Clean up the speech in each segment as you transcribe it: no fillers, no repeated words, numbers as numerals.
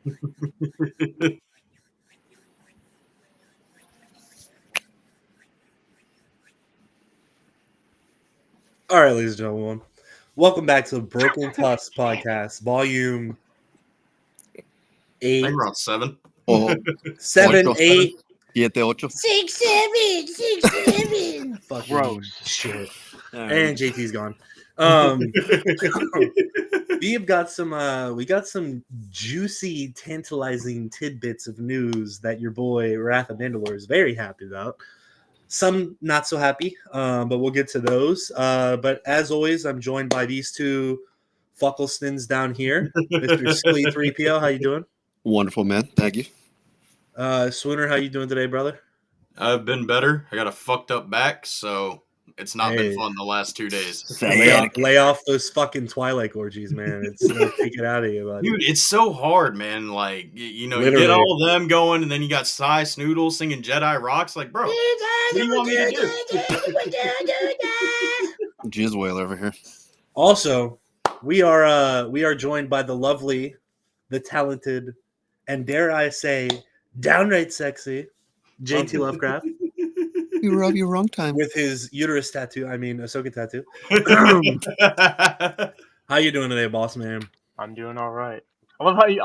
All right, ladies and gentlemen, welcome back to the Broken Tusk podcast, volume I 8, think we're on 7. Oh, 7, ocho. 8, 7, 6, 7, 6, 7. Fucking Gross. shit. Alright. And JT's gone. We got some juicy, tantalizing tidbits of news that your boy Wrath of Mandalore is very happy about. Some not so happy, but we'll get to those. But as always, I'm joined by these two Fucklestons down here. Mr. Sklee 3PO, how you doing? Wonderful, man. Thank you. Swooner, how you doing today, brother? I've been better. I got a fucked up back, so it's not Hey. been fun the last 2 days. Lay off those fucking Twilight orgies, man. It's take it out of you, buddy. Dude, it's so hard, man. Like, you Literally. get all of them going, and then you got Psy Snoodle singing Jedi Rocks. Like, bro, what do you want me to do? Jizz whale over here. Also, we are joined by the lovely, the talented, and dare I say, downright sexy JT Lovecraft You rub your wrong time. with his uterus tattoo. I mean, Ahsoka tattoo. How you doing today, boss man? I'm doing all right. I love how you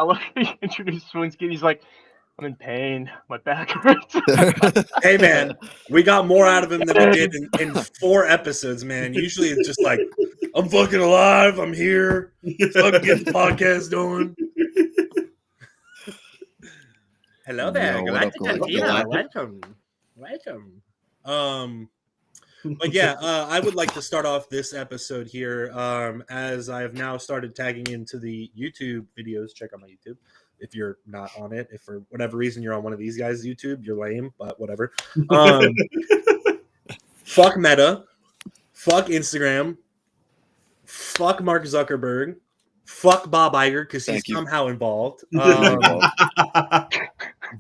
introduced Swinsky. He's like, I'm in pain. My back hurts. Hey, man, we got more out of him than we did in 4 episodes, man. Usually it's just like, I'm fucking alive. I'm here. Fucking get the podcast going. Hello there. Yo, what up, Welcome. But yeah, I would like to start off this episode here as I have now started tagging into the YouTube videos. Check out my YouTube if you're not on it. If for whatever reason you're on one of these guys' YouTube, you're lame, but whatever. Fuck Meta. Fuck Instagram. Fuck Mark Zuckerberg. Fuck Bob Iger because he's Thank you. somehow involved.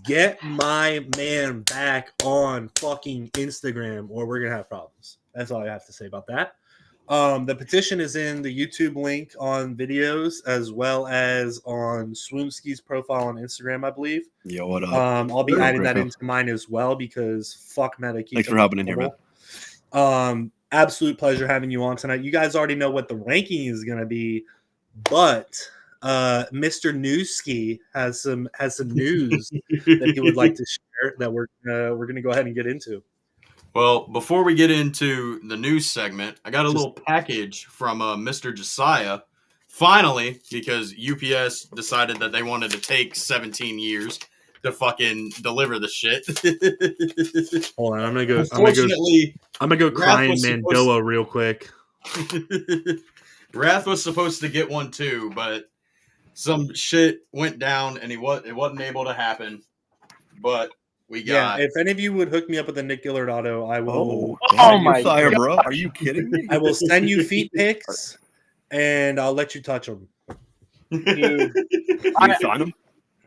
Get my man back on fucking Instagram or we're going to have problems. That's all I have to say about that. The petition is in the YouTube link on videos as well as on Swoomski's profile on Instagram, I believe. Yo, what up? I'll be Yo, adding that Greco. into mine as well because fuck Meta. keeps Thanks for us hopping in here, man. trouble. Absolute pleasure having you on tonight. You guys already know what the ranking is going to be, but Mr. Newski has some news that he would like to share that we're going to go ahead and get into. Well, before we get into the news segment, I got a little package from Mr. Josiah. Finally, because UPS decided that they wanted to take 17 years to fucking deliver the shit. Hold on, I'm gonna go Wrath crying was Mandoa real quick. Wrath was supposed to get one too, but some shit went down and it wasn't able to happen. But we got. Yeah, if any of you would hook me up with a Nick Gillard auto, I will. Oh my fire, God. bro. Are you kidding me? I will send you feet pics, and I'll let you touch them. Dude, You sign him?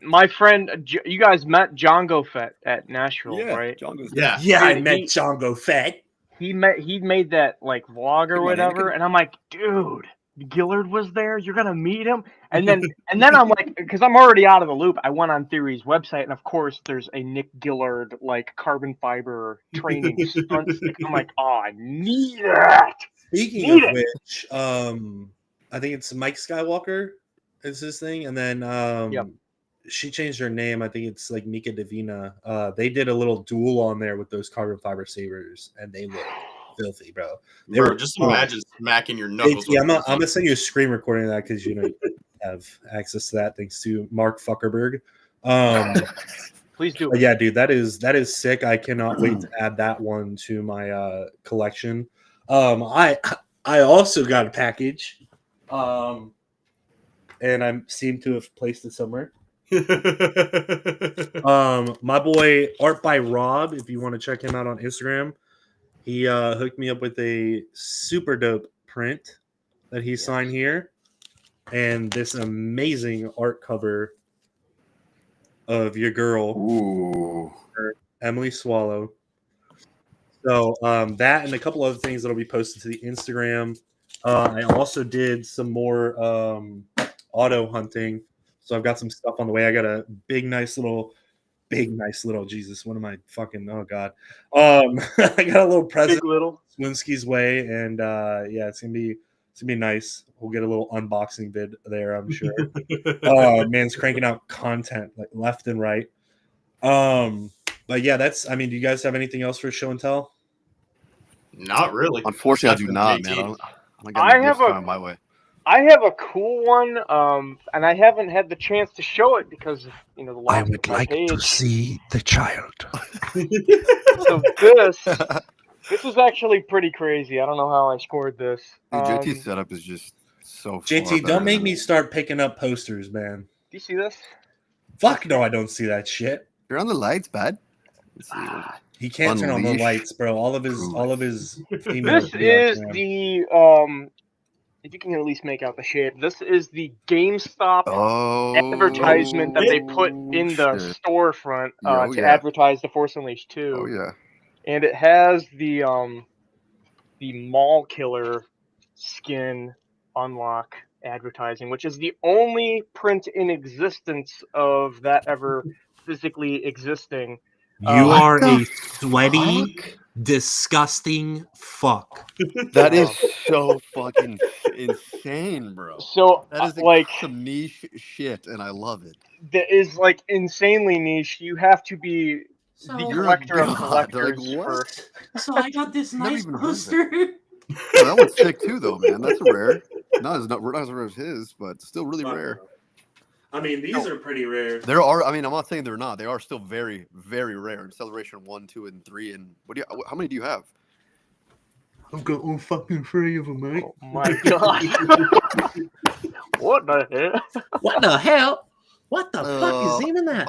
my friend, you guys met Django Fett at Nashville, Yeah. right? John goes, Yeah. Yeah, I Dude, met he- Django Fett. He made that like vlog or Come on, whatever, Anakin. and I'm like, dude, Gillard was there. You're gonna meet him, and then I'm like, because I'm already out of the loop. I went on Theory's website, and of course, there's a Nick Gillard like carbon fiber training stunt stick. I'm like, oh, I need that. Speaking Need of it. which, I think it's Mike Skywalker is his thing, and then Yep. she changed her name. I think it's like Mika Divina. They did a little duel on there with those carbon fiber sabers, and they look filthy, bro. They Bro, were just fun. imagine smacking your knuckles. JT, with I'm gonna send you a screen recording of that because you know you have access to that thanks to Mark Fuckerberg. Please do. But yeah, dude, that is sick. I cannot wait to add that one to my collection. I also got a package, and I seem to have placed it somewhere. My boy Art by Rob, if you want to check him out on Instagram, he hooked me up with a super dope print that he signed here, and this amazing art cover of your girl. Ooh. Emily Swallow. So that and a couple other things that'll be posted to the Instagram. I also did some more auto hunting. So I've got some stuff on the way. I got a nice little. Jesus, what am I fucking? Oh god, I got a little present. Big little. Swinsky's way, and yeah, it's gonna be nice. We'll get a little unboxing vid there, I'm sure. Man's cranking out content like left and right. But yeah, that's. I mean, do you guys have anything else for show and tell? Not really. Unfortunately, I do not, JT. man. I don't I have got a- time my way. I have a cool one, and I haven't had the chance to show it because of, the loss of my page. see the child. So this is actually pretty crazy. I don't know how I scored this. Dude, Do JT's setup is just so. JT, far don't better make than- me start picking up posters, man. you see this? Fuck no, I don't see that shit. You're on the lights, bud. Let's see. He can't turn on the Unleash lights, bro. All of his females This be on is cam. the if you can at least make out the shape. This is the GameStop Oh, advertisement that they put in the shit. storefront Oh, to yeah. advertise the Force Unleashed 2. Oh yeah. And it has the Mall Killer skin unlock advertising, which is the only print in existence of that ever physically existing. You What are the a sweaty, disgusting fuck. That is so fucking insane, bro. So That is like some niche shit, and I love it. that is like insanely niche. You have to be So, the You're a collector of god, collectors like, what? first. so I got this Never nice even heard that. poster. Oh, that one's sick too, though, man. That's rare. Not as rare as his, but still really rare. I mean, these are pretty rare. There are. I mean, I'm not saying they're not. They are still very, very rare. In Celebration 1, 2, and 3. And how many do you have? I've got all fucking 3 of them, mate. Oh my god! What the hell? What the hell? What the Uh, fuck is even that?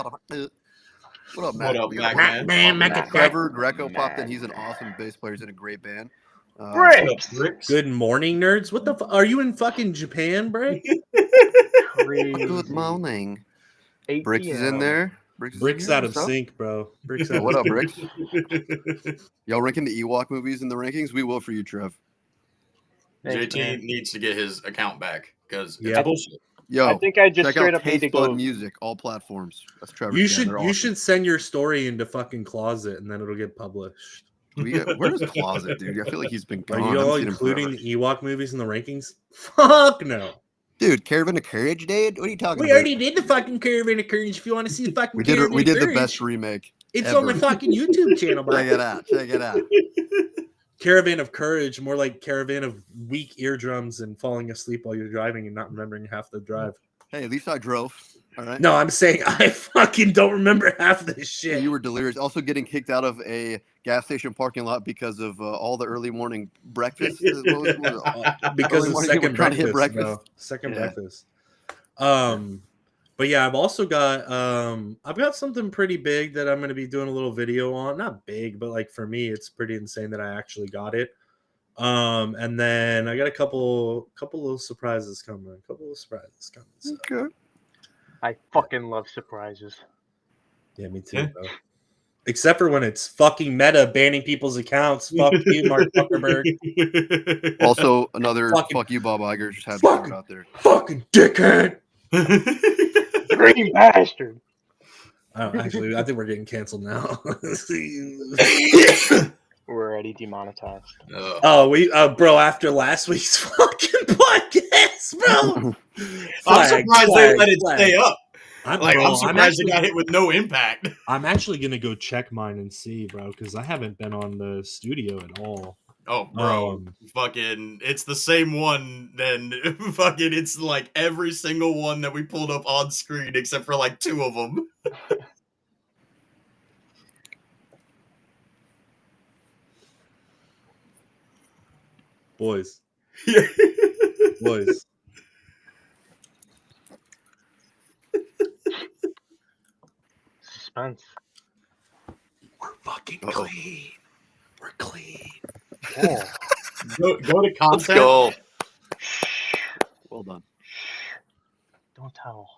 What up, Mac? What up, We got Mac, man? Mac, Trevor Greco popped in. He's an awesome bass player. He's in a great band. Bricks! Good morning, nerds. What the are you in fucking Japan, bro? Crazy. Good morning. 8 Bricks is in PM. there. Bricks, is in Bricks here. out of What's up? sync, bro. Bricks Yeah, out what of up, Bricks? Y'all ranking the Ewok movies in the rankings? We will for you, Trev. Thanks, JT man. needs to get his account back because it's Yeah. bullshit. Yo, I think I just check straight out up need to Taste Bud go. Music, all platforms. That's Trevor. You should send your story into fucking Closet and then it'll get published. Where's Closet, dude? I feel like he's been Are gone. I you haven't all seen him including forever. the Ewok movies in the rankings? Fuck no. Dude, Caravan of Courage, dude? What are you talking We about? already did the fucking Caravan of Courage. If you want to see the fucking We did Caravan we of did the Courage, best remake. it's ever. on my fucking YouTube channel, Check bro. it out. Check it out. Caravan of Courage, more like Caravan of weak eardrums and falling asleep while you're driving and not remembering half the drive. Hey, at least I drove. All right. No, I'm saying I fucking don't remember half this shit. You were delirious. Also getting kicked out of a gas station parking lot because of all the early morning breakfast. What was it? Because Early of morning people second trying to hit breakfast, breakfast. bro. Second Yeah. breakfast. But yeah, I've also got I've got something pretty big that I'm gonna be doing a little video on. Not big, but like for me, it's pretty insane that I actually got it. And then I got a couple little surprises coming. So, Okay. I fucking love surprises. yeah, me too, Yeah. bro. Except for when it's fucking meta banning people's accounts. Fuck you, Mark Zuckerberg. Also, another Fucking- fuck you, Bob Iger. Just had to throw it out there. Fucking dickhead. Green bastard. Actually, I think we're getting canceled now. We're already demonetized. Bro, after last week's fucking podcast, bro. I'm surprised they let it stay up. I'm surprised it got hit with no impact. I'm actually gonna go check mine and see, bro, because I haven't been on the studio at all. Oh, bro, fucking, it's the same one. Then fucking, it's like every single one that we pulled up on screen except for like 2 of them. Boys. Boys. Suspense. We're fucking Uh-oh. clean. We're clean. Oh, Go to Let's content. go. Well done. don't tell.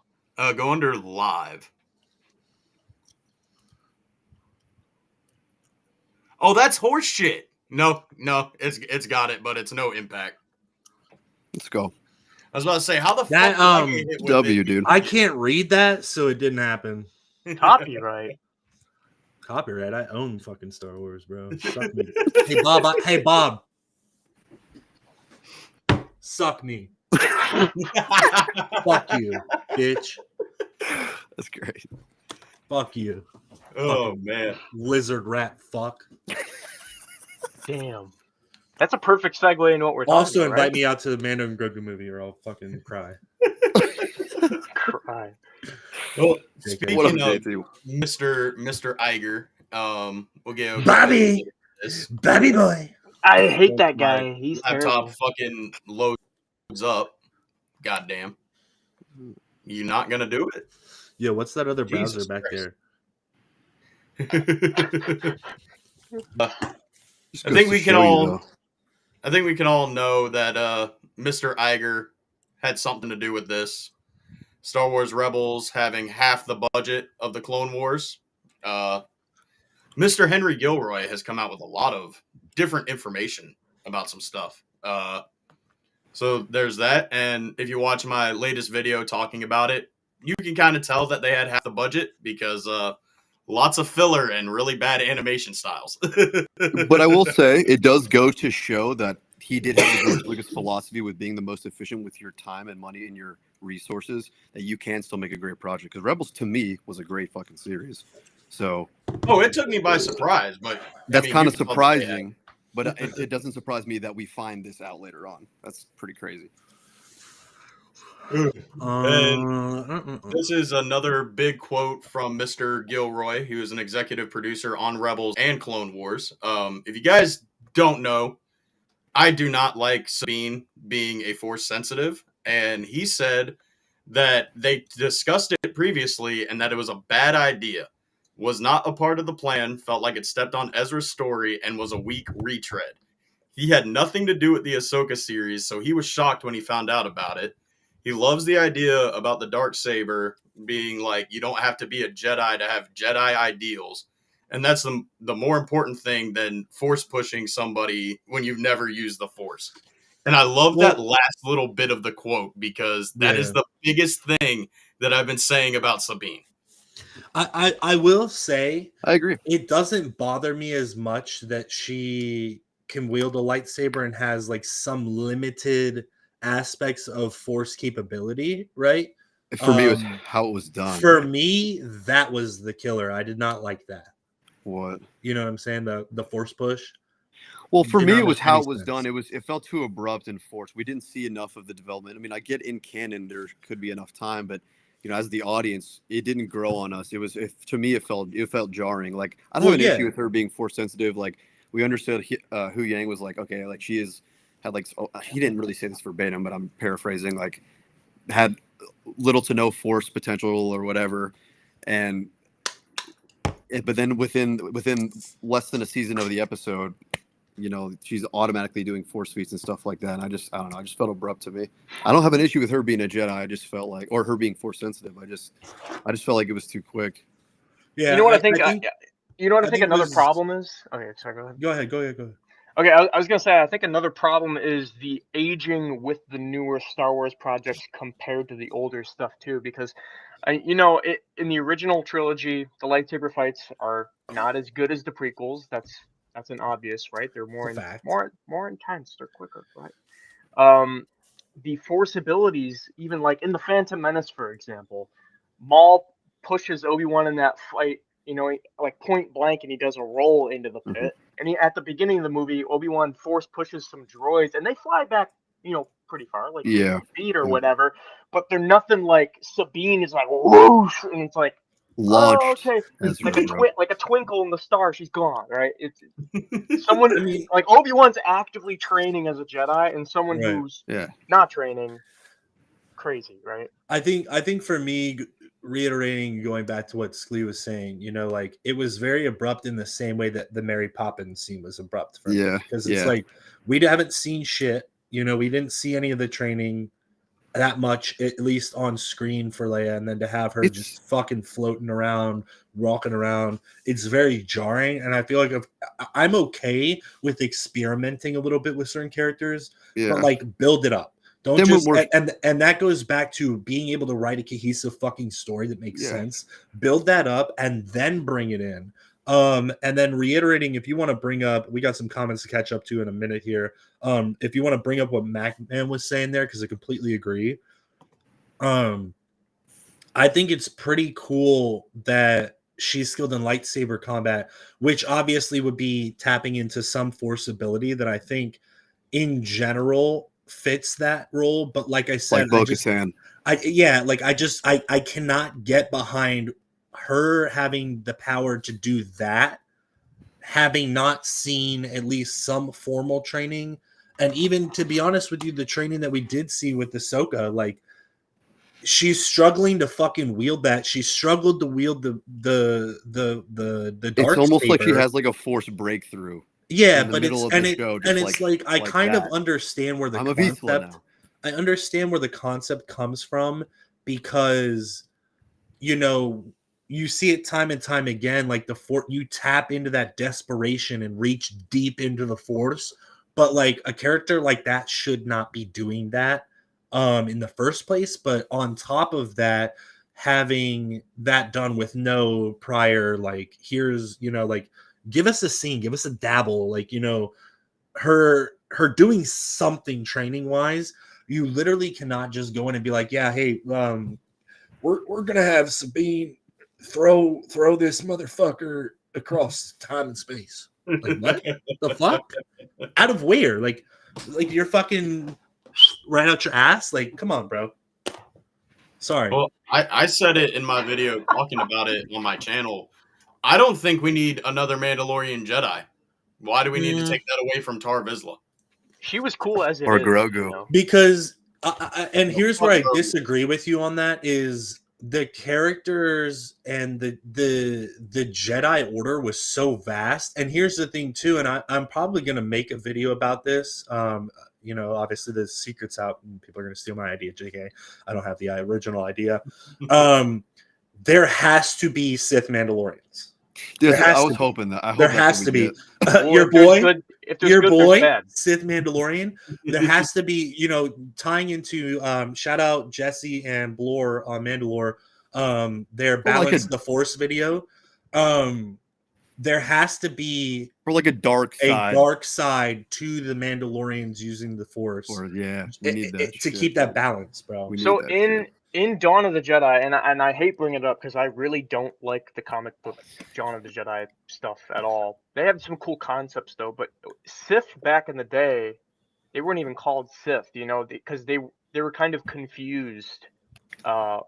Go under live. Oh, that's horse shit. No, it's got it, but it's no impact. Let's go. I was about to say, how the That, fuck did I get hit with W, it? dude. I can't read that, so it didn't happen. Copyright. Copyright. I own fucking Star Wars, bro. Suck me. Hey Bob. Hey Bob. Suck me. Fuck you, bitch. That's great. Fuck you, Oh man. lizard rat. Fuck. Damn. That's a perfect segue into what we're talking Also, about. invite me out to the Mando and Grogu movie, or I'll fucking cry. Cry. Well, JK. What up, speaking of JT? Mr. Iger, we'll get Bobby! this. Bobby boy. I hate that My guy. He's laptop terrible. fucking loads up. Goddamn. You not gonna do it? Yo, what's that other Jesus browser back Christ. there? Just I goes think to we can show you, all- though. I think we can all know that Mr. Iger had something to do with this. Star Wars Rebels having half the budget of the Clone Wars. Mr. Henry Gilroy has come out with a lot of different information about some stuff. So there's that. And if you watch my latest video talking about it, you can kind of tell that they had half the budget because lots of filler and really bad animation styles. But I will say, it does go to show that he did have the George Lucas philosophy with being the most efficient with your time and money and your resources, that you can still make a great project. Because Rebels, to me, was a great fucking series. So Oh, it took me by surprise, but that's kind of you can tell that they had- surprising. But it doesn't surprise me that we find this out later on. That's pretty crazy. This is another big quote from Mr. Gilroy, who is an executive producer on Rebels and Clone Wars. If you guys don't know, I do not like Sabine being a Force sensitive, and he said that they discussed it previously and that it was a bad idea, was not a part of the plan, felt like it stepped on Ezra's story, and was a weak retread. He had nothing to do with the Ahsoka series, so he was shocked when he found out about it. He loves the idea about the Darksaber being like, you don't have to be a Jedi to have Jedi ideals. And that's the more important thing than force pushing somebody when you've never used the Force. And I love that last little bit of the quote because that is the biggest thing that I've been saying about Sabine. I will say I agree. it doesn't bother me as much that she can wield a lightsaber and has like some limited aspects of Force capability, right? For me, it was how it was done. For me, that was the killer. I did not like that. What? You know what I'm saying? The Force push. Well, for Did me, not it was make how any it was sense. done. It felt too abrupt and forced. We didn't see enough of the development. I mean, I get in canon there could be enough time, but as the audience, it didn't grow on us. To me, it felt jarring. Like I don't have an issue with her being force sensitive. Like we understood Hu Yang was like, okay, like he didn't really say this verbatim, but I'm paraphrasing. Like had little to no force potential or whatever, but then within less than a season of the episode, she's automatically doing force feats and stuff like that. And I don't know. I just felt abrupt to me. I don't have an issue with her being a Jedi. I just felt like, or her being force sensitive. I just felt like it was too quick. Yeah. You know what I think? You know what I I think think another this- problem is? Okay, sorry, go ahead. Go ahead. Okay, I was gonna say I think another problem is the aging with the newer Star Wars projects compared to the older stuff too, because in the original trilogy, the lightsaber fights are not as good as the prequels. That's an obvious, right? They're more It's a fact. more intense. They're quicker, right? The Force abilities, even like in the Phantom Menace, for example, Maul pushes Obi-Wan in that fight, like point blank, and he does a roll into the pit. And at the beginning of the movie, Obi-Wan force pushes some droids, and they fly back, pretty far, like 50 feet or whatever. But they're nothing like Sabine is like whoosh, and it's like Launched. oh, okay, That's like right, like a twinkle in the star. She's gone, right? It's someone I mean, like Obi-Wan's actively training as a Jedi, and someone Right. who's Yeah. not training, crazy, right? I think for me, reiterating, going back to what Sklee was saying, like it was very abrupt in the same way that the Mary Poppins scene was abrupt for me. Yeah. Because it's like we haven't seen shit. We didn't see any of the training that much, at least on screen for Leia, and then to have her just fucking floating around, walking around, it's very jarring. And I feel like I'm okay with experimenting a little bit with certain characters, but like build it up. Don't Then just we're- and that goes back to being able to write a cohesive fucking story that makes Yeah. sense. Build that up and then bring it in. And then reiterating, if you want to bring up, we got some comments to catch up to in a minute here. If you want to bring up what MacMan was saying there, because I completely agree. I think it's pretty cool that she's skilled in lightsaber combat, which obviously would be tapping into some force ability that I think in general fits that role. But like I said, Like Bo-Katan. I cannot get behind her having the power to do that, having not seen at least some formal training. And even to be honest with you, the training that we did see with Ahsoka, like, she's struggling to fucking wield that. She struggled to wield the dark It's almost like she saber. has like a force breakthrough. Yeah, in the but middle it's of the show, just it's like I like kind of that. understand where the I'm a Vizsla concept. now. I understand where the concept comes from because, you know, you see it time and time again. Like you tap into that desperation and reach deep into the force, but like a character like that should not be doing that in the first place. But on top of that, having that done with no prior, like, here's, you know, like, give us a scene, give us a dabble, like, you know, her doing something training wise. You literally cannot just go in and be like, yeah, hey, we're gonna have Sabine throw this motherfucker across time and space. Like, what the fuck? Out of where? Like you're fucking right out your ass. Like, come on, bro. Sorry. Well, I said it in my video talking about it on my channel. I don't think we need another Mandalorian Jedi. Why do we need to take that away from Tar Vizsla? She was cool as it Or is, Grogu. you know? Because and here's where I Grogu. disagree with you on that is the characters and the Jedi Order was so vast. And here's the thing too, and I'm probably gonna make a video about this. You know, obviously the secret's out and people are gonna steal my idea, JK. I don't have the original idea. There has to be Sith Mandalorians. Yes, There has I to was be. hoping that. I hope There that's has what to we be. get. Well, Your if there's boy, good, if there's your good, boy, there's bad. Sith Mandalorian. There has to be, you know, tying into shout out Jesse and Blore on Mandalore. Their Or like Balance a- the Force video. There has to be For like a dark a side. dark side to the Mandalorians using the Force Or yeah, we need that to shit. keep that balance, bro. We need So that shit. in Dawn of the Jedi, and I hate bringing it up because I really don't like the comic book Dawn of the Jedi stuff at all. They have some cool concepts though, but Sith back in the day, they weren't even called Sith, you know, because they were kind of confused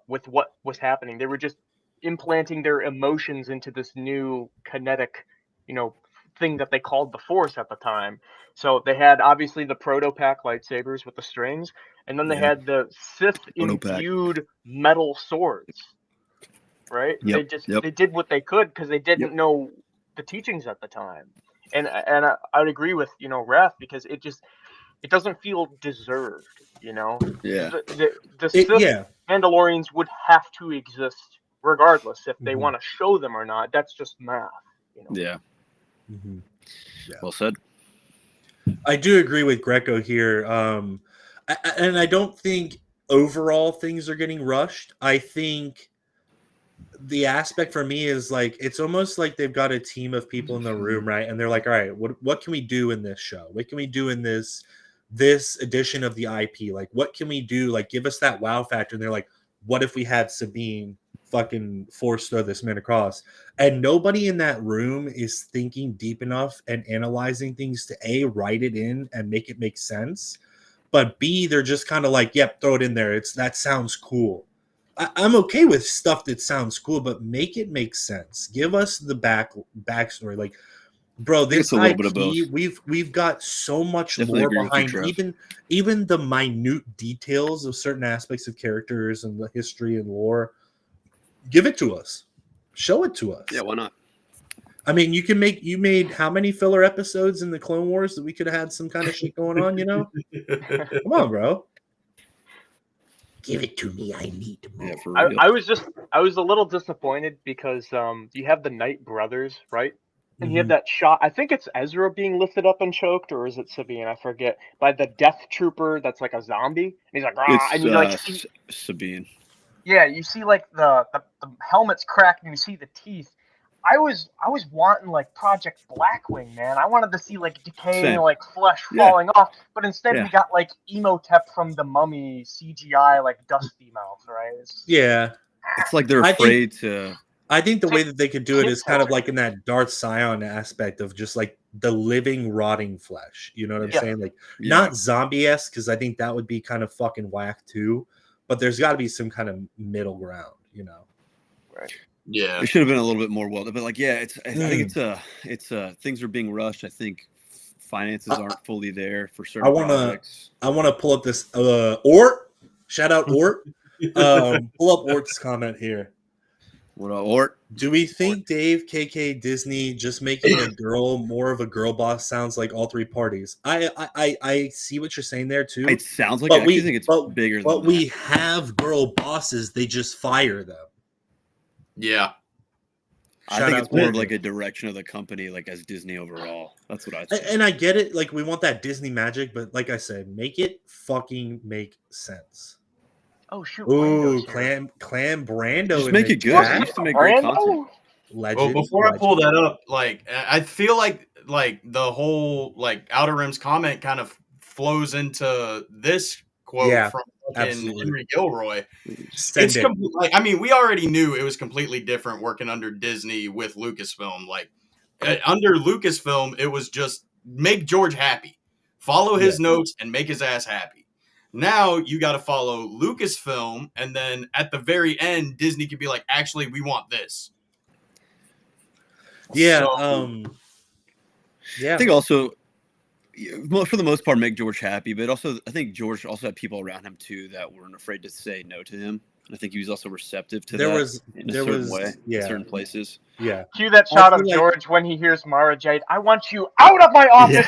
with what was happening. They were just implanting their emotions into this new kinetic, you know, thing that they called the Force at the time. So they had obviously the proto-pack lightsabers with the strings, and then they Yeah. had the Sith Proto-pack. imbued metal swords. Right? Yep, yep. They did what they could because they didn't know the teachings at the time. And I'd agree with, you know, Raph, because it doesn't feel deserved, you know. Yeah. The Sith Yeah. Mandalorians would have to exist regardless if they Mhm. want to show them or not. That's just math, you know. Yeah. Mhm. Well said. I do agree with Greco here. And I don't think overall things are getting rushed. I think the aspect for me is like, it's almost like they've got a team of people in the room, right? And they're like, all right, what can we do in this show? What can we do in this edition of the IP? Like, what can we do? Like, give us that wow factor. And they're like, what if we had Sabine fucking force throw this man across? And nobody in that room is thinking deep enough and analyzing things to A, write it in and make it make sense. But B, they're just kind of like, yep, throw it in there. That sounds cool. I'm okay with stuff that sounds cool, but make it make sense. Give us the backstory. Like, bro, this It's a little IP, bit of both. we've got so much Definitely lore agree with you, behind Trev. even the minute details of certain aspects of characters and the history and lore. Give it to us. Show it to us. Yeah, why not? I mean, you made how many filler episodes in the Clone Wars that we could have had some kind of shit going on, you know? Come on, bro. Give it to me. I need more. Yeah, for real. I was a little disappointed because you have the Knight brothers, right? And you have that shot. I think it's Ezra being lifted up and choked, or is it Sabine? I forget. By the Death Trooper, that's like a zombie. And he's like, "Rah," and you like see, Sabine. yeah, you see like the helmet's cracked, and you see the teeth. I was wanting like Project Blackwing, man. I wanted to see like decaying like flesh falling off, but instead we got like Emotep from the Mummy CGI like Dusty Mouth, right? It's like they're afraid to. I think the way that they could do it is kind of like in that Darth Scion aspect of just like the living, rotting flesh. You know what I'm saying? Like not zombie-esque, because I think that would be kind of fucking whack too. But there's got to be some kind of middle ground, you know? Right. Yeah. It should have been a little bit more well, but like, I think it's things are being rushed. I think finances aren't fully there for certain projects. I want to pull up this Ort. Shout out Ort. Pull up Ort's comment here. What up, Ort? Do we think Dave, KK, Disney just making a girl more of a girl boss sounds like all three parties? I see what you're saying there too. It sounds like, I actually think it's bigger than that. But we have girl bosses, they just fire them. Yeah. I think it's more of like a direction of the company, like as Disney overall. That's what I think. And I get it, like we want that Disney magic, but like I said, make it fucking make sense. Oh shoot! Ooh, Clan Brando. Just make it good. I used to make great content. Legend. Well, before I pull that up, like I feel like the whole like Outer Rims comment kind of flows into this quote from fucking Henry Gilroy. It's like, I mean, we already knew it was completely different working under Disney with Lucasfilm. Like under Lucasfilm, it was just make George happy, follow his notes, and make his ass happy. Now you got to follow Lucasfilm, and then at the very end, Disney could be like, "Actually, we want this." Yeah, I think also, for the most part, make George happy, but also I think George also had people around him too that weren't afraid to say no to him. I think he was also receptive to that in a certain way, in certain places. Yeah. Cue that shot of George when he hears Mara Jade. I want you out of my office.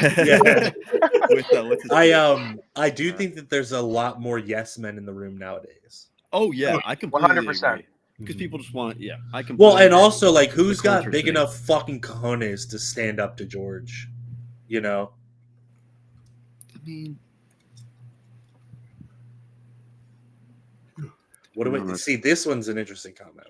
I do think that there's a lot more yes men in the room nowadays. Oh yeah, I completely 100%. agree. Because people just want to, I can. Well, and also like, who's got big enough fucking cojones to stand up to George? You know. I mean. What do we see? This one's an interesting comment.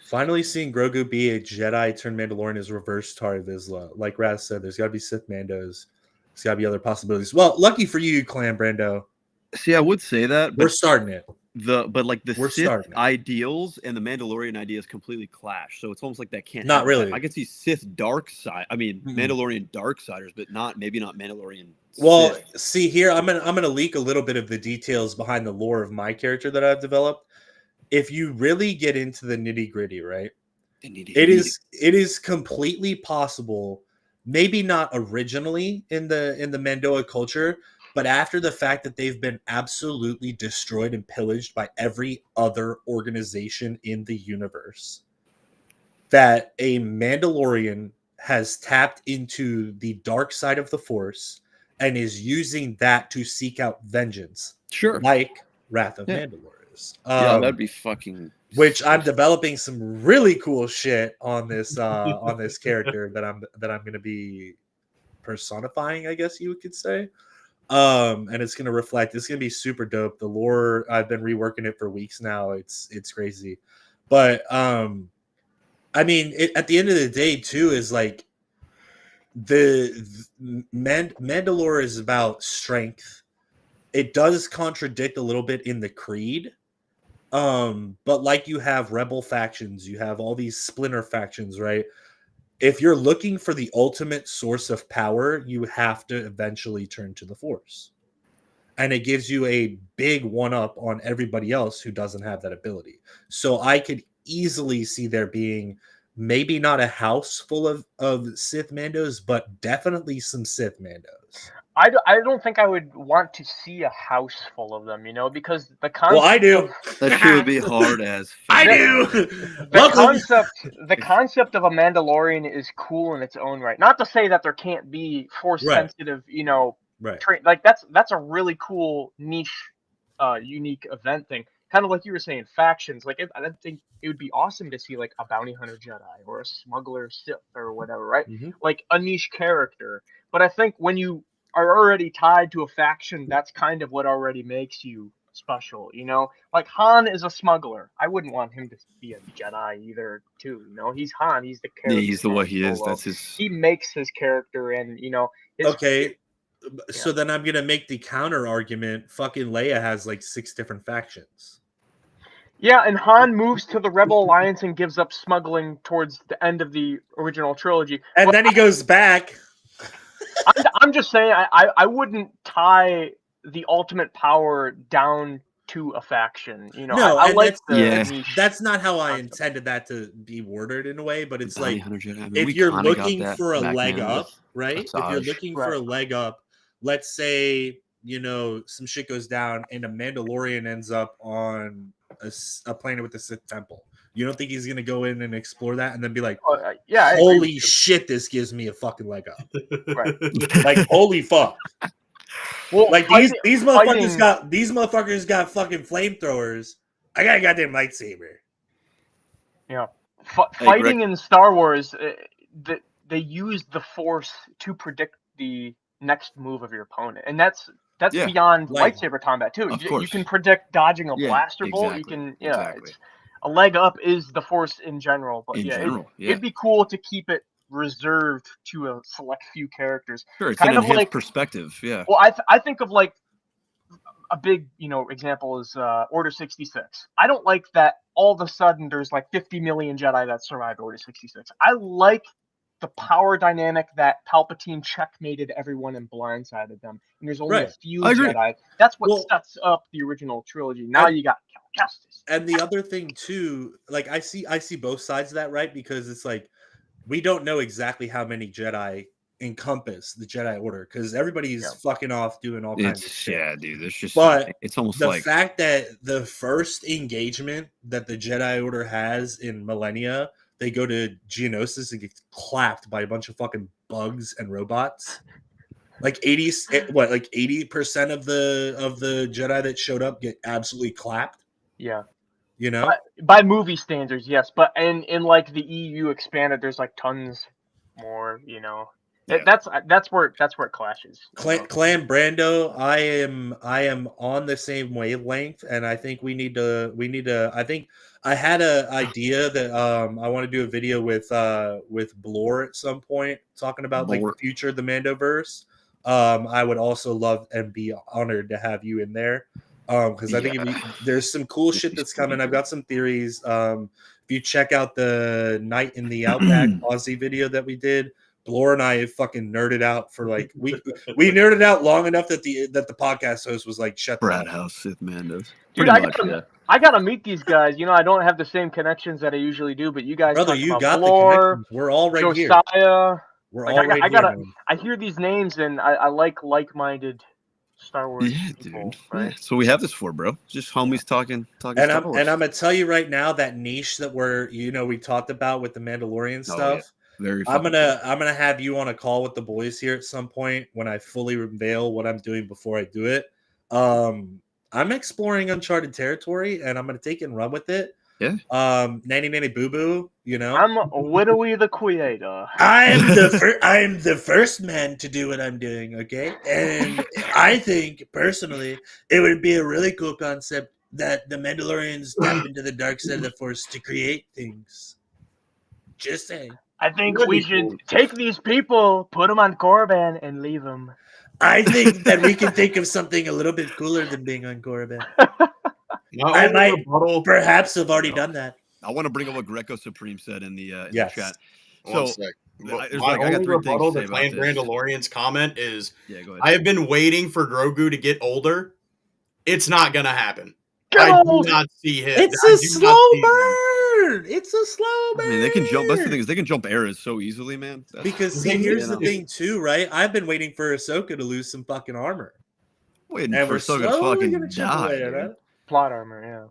Finally seeing Grogu be a Jedi turned Mandalorian is reverse Tar Vizsla. Like Raz said, there's got to be Sith Mandos. There's got to be other possibilities. Well, lucky for you, Clan Brando. See, I would say that. We're starting it. The Sith ideals and the Mandalorian ideas completely clash. So it's almost like that can't. Not really. I can see Sith dark side. I mean, Mandalorian darksiders, but maybe not Mandalorian. Well, Sith. see here, I'm gonna leak a little bit of the details behind the lore of my character that I've developed. If you really get into the nitty gritty, right? It is completely possible. Maybe not originally in the Mandoa culture, but after the fact that they've been absolutely destroyed and pillaged by every other organization in the universe, that a Mandalorian has tapped into the dark side of the Force and is using that to seek out vengeance. Sure. Like Wrath of Mandalore is. That'd be fucking... Which I'm developing some really cool shit on this on this character that I'm going to be personifying, I guess you could say. And it's going to reflect. It's going to be super dope. The lore, I've been reworking it for weeks now. It's crazy, but I mean, at the end of the day, too, is like Mandalore is about strength. It does contradict a little bit in the creed. But like you have rebel factions, you have all these splinter factions, right? If you're looking for the ultimate source of power, you have to eventually turn to the Force. And it gives you a big one-up on everybody else who doesn't have that ability. So I could easily see there being maybe not a house full of Sith Mandos, but definitely some Sith Mandos. I don't think I would want to see a house full of them, because the concept... Well, I do. That sure would be hard as... I do! The concept of a Mandalorian is cool in its own right. Not to say that there can't be Force-sensitive, right. like, that's a really cool, niche, unique event thing. kind of like you were saying, factions. Like I think it would be awesome to see like a bounty hunter Jedi or a smuggler Sith or whatever, right? Mhm. Like a niche character. But I think when you are already tied to a faction, that's kind of what already makes you special, you know? Like Han is a smuggler. I wouldn't want him to be a Jedi either, too. You know, he's Han. He's the character. Yeah, he's the way he is. Solo. That's his. He makes his character, and you know, his, Okay. So then I'm gonna make the counter argument. Fucking Leia has like 6 different factions. Yeah, and Han moves to the Rebel Alliance and gives up smuggling towards the end of the original trilogy. And then he goes back. I'm just saying, I wouldn't tie the ultimate power down to a faction. You know, No, I and like the Yeah. niche. That's not how I concept. intended that to be worded in a way, but it's Bounty like Hunter Jedi. I mean, if we you're kinda got looking that for a back leg then up, with right? If you're Asajj. looking for a leg up, let's say, you know, some shit goes down and a Mandalorian ends up on a planet with a Sith temple. You don't think he's gonna go in and explore that and then be like, Yeah, I agree holy with you. shit, this gives me a fucking leg up. Right. Like, holy fuck. Well, Like fighting- these motherfuckers got fucking flamethrowers. I got a goddamn lightsaber. Yeah, Hey, fighting in Star Wars, they use the Force to predict the next move of your opponent, and that's Yeah, beyond like- lightsaber combat too. Of You course. can predict dodging a Yeah, blaster bolt. You exactly, can, exactly. it's, a leg up is the Force in general, but In yeah, general, it'd be cool to keep it reserved to a select few characters. Sure, it's kind an of enhanced like- perspective. Yeah. Well, I think of like a big, you know, example is Order 66. I don't like that all of a sudden there's like 50 million Jedi that survived Order 66. I like the power dynamic that Palpatine checkmated everyone and blindsided them. And there's only a Right. few I agree. Jedi. That's what Well- sets up the original trilogy. Now And- you got Cal Kestis. And the other thing too, like I see both sides of that, right? Because it's like we don't know exactly how many Jedi encompass the Jedi Order because everybody's Yeah. fucking off doing all kinds of It's shit. yeah, dude. There's just But it's almost The like fact that the first engagement that the Jedi Order has in Millennia, they go to Geonosis and get clapped by a bunch of fucking bugs and robots. Like 80% of the Jedi that showed up get absolutely clapped. Yeah. You know, By movie standards, yes. But in like the EU expanded, there's like tons more, you know. Yeah. That's where it clashes. you know? Clan Brando, I am on the same wavelength, and I think we need to. I think I had an idea that I want to do a video with Blore at some point talking about like Blore. the future of the Mandoverse. I would also love and be honored to have you in there because I think there's some cool shit that's coming. I've got some theories. If you check out the Night in the Outback Aussie video that we did. Blore and I have fucking nerded out for like we nerded out long enough that the podcast host was like, "Shut the Brad fuck up." House Sith Mandos. Dude, Pretty much, yeah. I gotta meet these guys. You know, I don't have the same connections that I usually do, but you guys, Brother, talk you about got the Blore, connections. We're all right here. Josiah. We're Like, all right I here. gotta- man. I hear these names and I like-minded Star Wars Yeah, people, dude. right? Yeah. So we have this for, bro. Just homies talking And Star I'm Wars. gonna tell you right now that niche that we talked about with the Mandalorian Oh, stuff. Very I'm fucking gonna have you on a call with the boys here at some point when I fully reveal what I'm doing before I do it. I'm exploring uncharted territory and I'm gonna take it and run with it. Yeah. Nanny nanny boo boo, you know. I'm Widowy the Creator. I am the first man to do what I'm doing, okay? And I think personally it would be a really cool concept that the Mandalorians tap into the dark side of the Force to create things. Just saying. I think That'd we be should cool. take these people, put them on Korriban, and leave them. I think that we can think of something a little bit cooler than being on Korriban. My I only might- rebuttal- Perhaps have already done that. I want to bring up what Greco Supreme said in the Yes. chat. One So, sec. there's My like- I got only 3 things rebuttal to to say Clan about this. Brandalorian's comment is Yeah, go ahead. I have been waiting for Grogu to get older. It's not gonna happen. Get I do old! not see him. It's I a do slow not see him. burn. It's a slow burn. I mean, they can jump. That's the thing is they can jump eras so easily, man. That's, Because see, You here's the know. thing too, right? I've been waiting for Ahsoka to lose some fucking armor, waiting and for we're Ahsoka to slowly fucking gonna chip die. away at dude. it. Plot armor, yeah.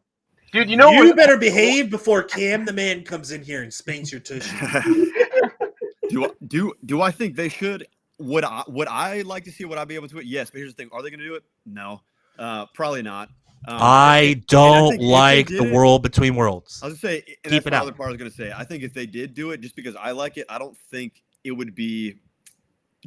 Dude, you know You what? better behave before Cam the man comes in here and spanks your tushy. do I think they should? Would I like to see? Would I be able to? Yes, but here's the thing: are they going to do it? No, probably not. I don't like the world between worlds. I was gonna say, and Keep that's it my out. other part I was gonna say. I think if they did do it, just because I like it, I don't think it would be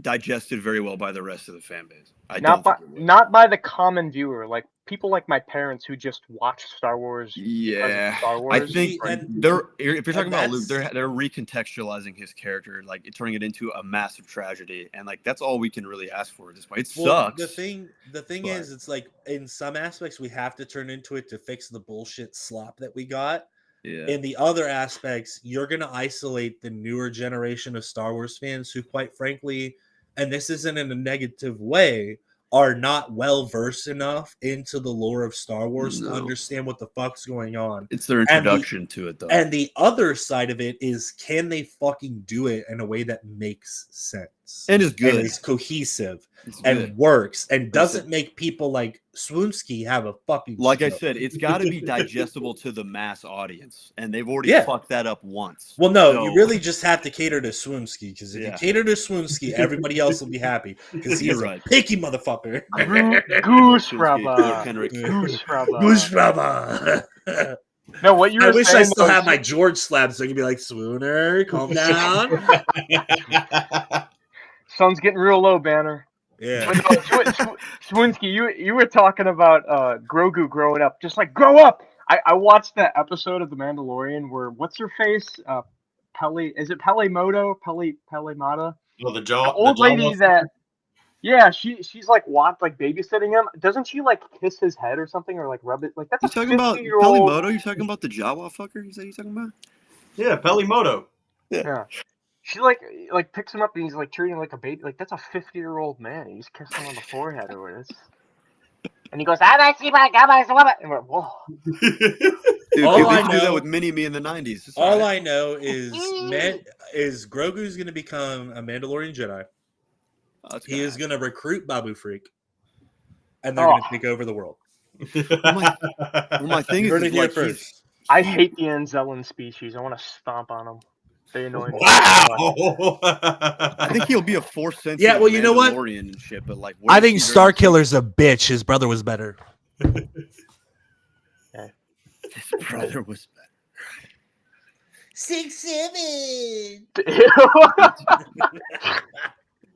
digested very well by the rest of the fan base. I don't think it would. Not by the common viewer, like people like my parents who just watch Star Wars. Yeah, because of Star I Wars. think And- they're if you're talking about Luke, that's- they're recontextualizing his character, like turning it into a massive tragedy, and like that's all we can really ask for at this point. It sucks. The thing but- is, it's like in some aspects we have to turn into it to fix the bullshit slop that we got. Yeah, In the other aspects, you're going to isolate the newer generation of Star Wars fans who, quite frankly, and this isn't in a negative way, are not well versed enough into the lore of Star Wars to No. understand what the fuck's going on. it's their introduction to it, though. And the other side of it is, can they fucking do it in a way that makes sense And is good. and is cohesive It's and good. works and doesn't Listen. make people like Swoonsky have a fucking Like I stroke. said, it's got to be digestible to the mass audience, and they've already Yeah. fucked that up once. Well, no, So- you really just have to cater to Swoonsky, because if Yeah. you cater to Swoonsky, everybody else will be happy, because he You're is right. a picky motherfucker. Goose Lord rubber. Kendrick. Goose rubber. Bush rubber. No, what you I were wish I saying still was- had my George slab so I could be like, Swooner, calm down. Sun's getting real low, Banner. Yeah. But no, Swinsky, you were talking about Grogu growing up. Just like, grow up! I watched that episode of The Mandalorian where, what's her face? Is it Pele Moto? Pele Mata? Well, the The old lady that... Yeah, she's like babysitting him. Doesn't she like kiss his head or something, or like rub it? Like, that's You a talking about 50-year-old... Pelimoto? You talking about the Jawa fucker? Is that you talking about? Yeah, Pelimoto. Yeah. She like picks him up and he's like treating him like a baby. Like, that's a 50-year-old man. He's kissing him on the forehead or whatever. And he goes, and we're, whoa. Dude, All they I used to do that know- with Mini-Me in the 90s. It's All alright. I know is Grogu's going to become a Mandalorian Jedi. Oh, that's He gonna is happen. going to recruit Babu Freak, and they're going to Oh. take over the world. Well, my thing You is, heard it is here like first. I hate the Anzellan species. I want to stomp on them. They annoy me. Wow. I think he'll be a Force sensitive Yeah, well, you know what? Mandalorian and shit, but like, I think Starkiller's a bitch. His brother was better. His brother was better. 6'7".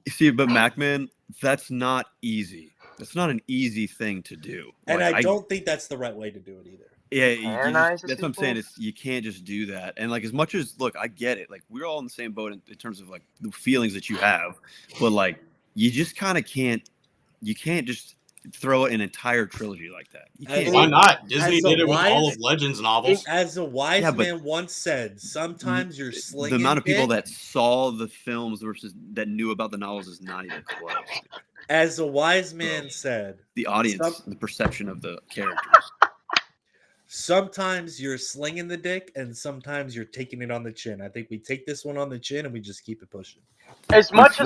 You see, but Macman, that's not easy. That's not an easy thing to do. And Like, I don't think that's the right way to do it either. Yeah, Canonize that's what I'm people? saying. Is you can't just do that. And like, as much as look, I get it. Like, we're all in the same boat in terms of like the feelings that you have, but like, you just kind of can't. You can't just throw an entire trilogy like that. You As can't. Why not? Disney As a did it with all wise- of Legends novels. As a wise Yeah, but- man once said, sometimes you're The slinging amount of people dick. that saw the films versus that knew about the novels is not even close. As a wise man said, The audience, Some- the perception of the characters. sometimes you're slinging the dick and sometimes you're taking it on the chin. I think we take this one on the chin and we just keep it pushing. As much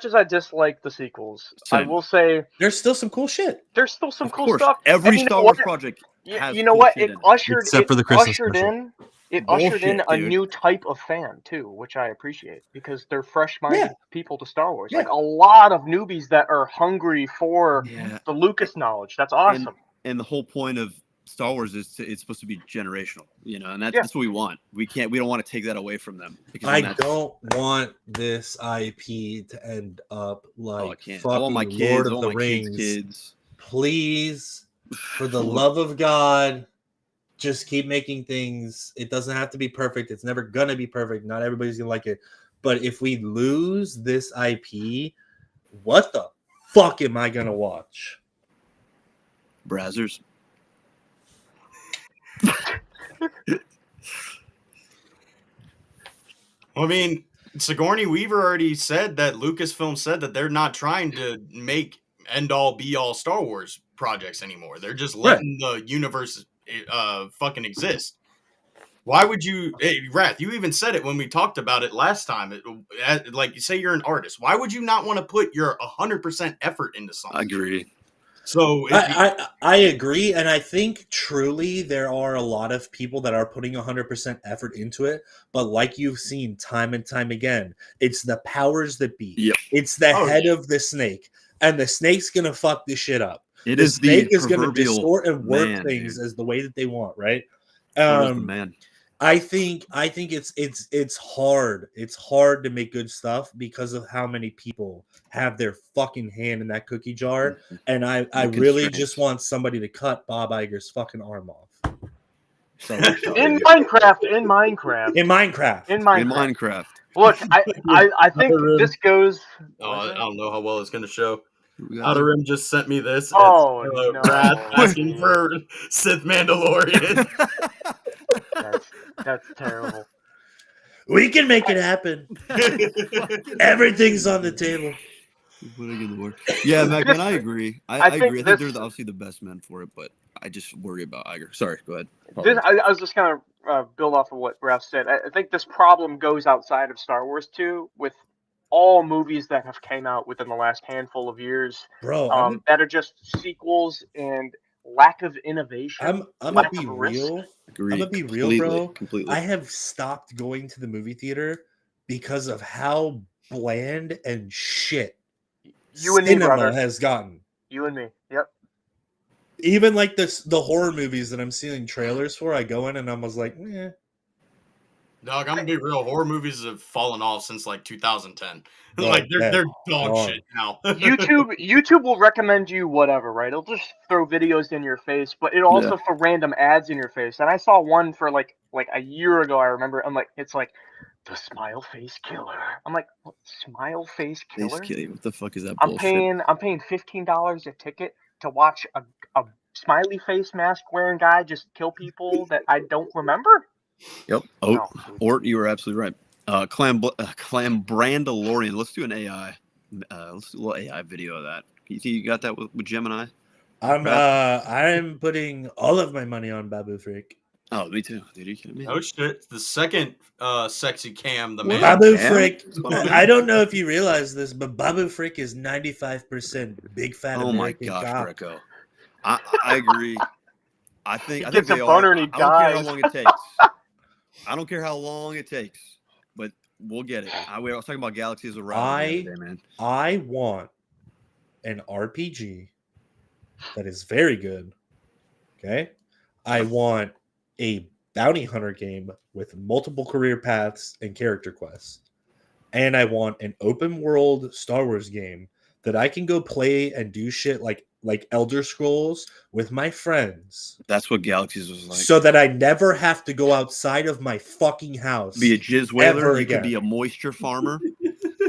as I dislike the sequels, I Same. will say There's still some cool shit. there's still some Of cool course, stuff. every And you know Star Wars what? project You, has you know cool what? shit It in it. ushered Except for the Christmas ushered special. in it ushered in Bullshit, a dude. new type of fan too, which I appreciate because they're fresh-minded Yeah. people to Star Wars. Yeah. Like a lot of newbies that are hungry for Yeah, the Lucas knowledge. That's awesome. and the whole point of Star Wars is it's supposed to be generational, you know, and that's, Yeah. that's what we want. We don't want to take that away from them. Because I then that's- don't want this IP to end up Oh, I like can't. fucking I want my kids. Lord I of want the my Rings. kids. Please, for the love of God, just keep making things. It doesn't have to be perfect. It's never gonna be perfect. Not everybody's gonna like it. But if we lose this IP, what the fuck am I gonna watch? Brazzers. I mean, Sigourney Weaver already said that Lucasfilm said that they're not trying to make end all be all Star Wars projects anymore. They're just letting the universe fucking exist. Why would you, hey, Wrath, you even said it when we talked about it last time. Like, say you're an artist. Why would you not want to put your 100% effort into something? I agree. So, I agree, and I think truly there are a lot of people that are putting 100% effort into it. But like you've seen time and time again, it's the powers that be. Yep. It's the Oh, head of the snake, and the snake's gonna fuck this shit up. It the is the snake is going to proverbial distort and work man, things dude. as the way that they want, right? It is the man. I think it's hard. It's hard to make good stuff because of how many people have their fucking hand in that cookie jar. And I The really constraints. just want somebody to cut Bob Iger's fucking arm off. So In Minecraft. in Minecraft. In Minecraft. In Minecraft. Look, I think this goes. Oh, I don't know how well it's going to show. We got Outer Rim just sent me this. Oh, It's, no. Brad asking for Sith Mandalorian. That's terrible. We can make it happen. Everything's on the table. Yeah, Mac, man, I agree. I think agree. I think this- they're obviously the best men for it, but I just worry about Iger. Sorry, go ahead. I was just going to build off of what Ralph said. I think this problem goes outside of Star Wars too, with all movies that have came out within the last handful of years, Bro, that are just sequels and lack of innovation. I'm gonna lack be of risk. real. Agreed. I'm gonna be real, bro. Completely. I have stopped going to the movie theater because of how bland and shit You and me, cinema brother. has gotten. You and me. Yep. Even like the horror movies that I'm seeing trailers for, I go in and I was like, eh. Dog, I'm gonna be real. Horror movies have fallen off since like 2010. Dog, Like yeah, they're dog dog. shit now. YouTube will recommend you whatever, right? It'll just throw videos in your face, but it also throw random ads in your face. And I saw one for like a year ago. I remember. I'm like, it's like the Smile Face Killer. I'm like, what, Smile Face Killer? What the fuck is that I'm bullshit? paying $15 a ticket to watch a smiley face mask wearing guy just kill people that I don't remember. Yep. Oh, No. Ort, you were absolutely right. Clam Brandalorian. Let's do an AI. Let's do a little AI video of that. You got that with Gemini? I'm putting all of my money on Babu Frick. Oh, me too. Dude, are you kidding me? Oh shit! The second sexy cam, the man. Babu Cam? Frick. What's going on, man? I don't know if you realize this, but Babu Frick is 95% big fat Oh my American gosh, cock. Greco. I agree. I think gets they a boner are. and he I don't care how dies. long it takes. I don't care how long it takes, but we'll get it. I was talking about Galaxies of Rivalry the other day, man. I want an RPG that is very good. Okay. I want a bounty hunter game with multiple career paths and character quests. And I want an open world Star Wars game that I can go play and do shit like Elder Scrolls with my friends. That's what Galaxies was like. So that I never have to go outside of my fucking house. Be a jizz ever whaler. You again. could be a moisture farmer.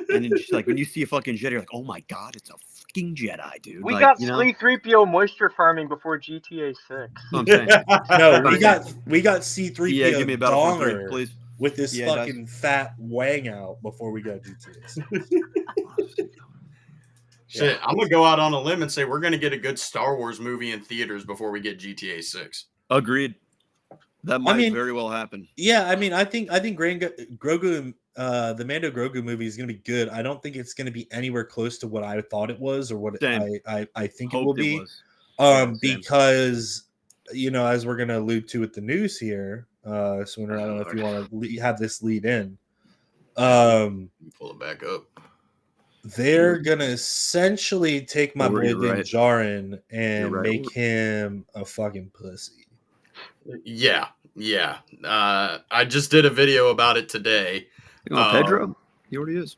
And then just like when you see a fucking Jedi, you're like, oh my god, it's a fucking Jedi, dude. We like, got you know, 3PO moisture farming before GTA 6. that's what I'm saying. No, we got C3PO Yeah, give me a Battlefront 3, donger please. with this Yeah, fucking fat wang out before we got GTA. Shit, I'm gonna go out on a limb and say we're gonna get a good Star Wars movie in theaters before we get GTA 6. Agreed. That might mean- very well happen. Yeah, I mean, I think Grogu, the Mando Grogu movie is gonna be good. I don't think it's gonna be anywhere close to what I thought it was or what Same. I think it will Hoped be. was. Same. Because as we're gonna allude to with the news here sooner. I don't know if you want to have this lead in. Pull it back up. They're gonna essentially take my boy You're Din right. Djarin and You're right. make him a fucking pussy. Yeah. I just did a video about it today. You know, Pedro, he already is.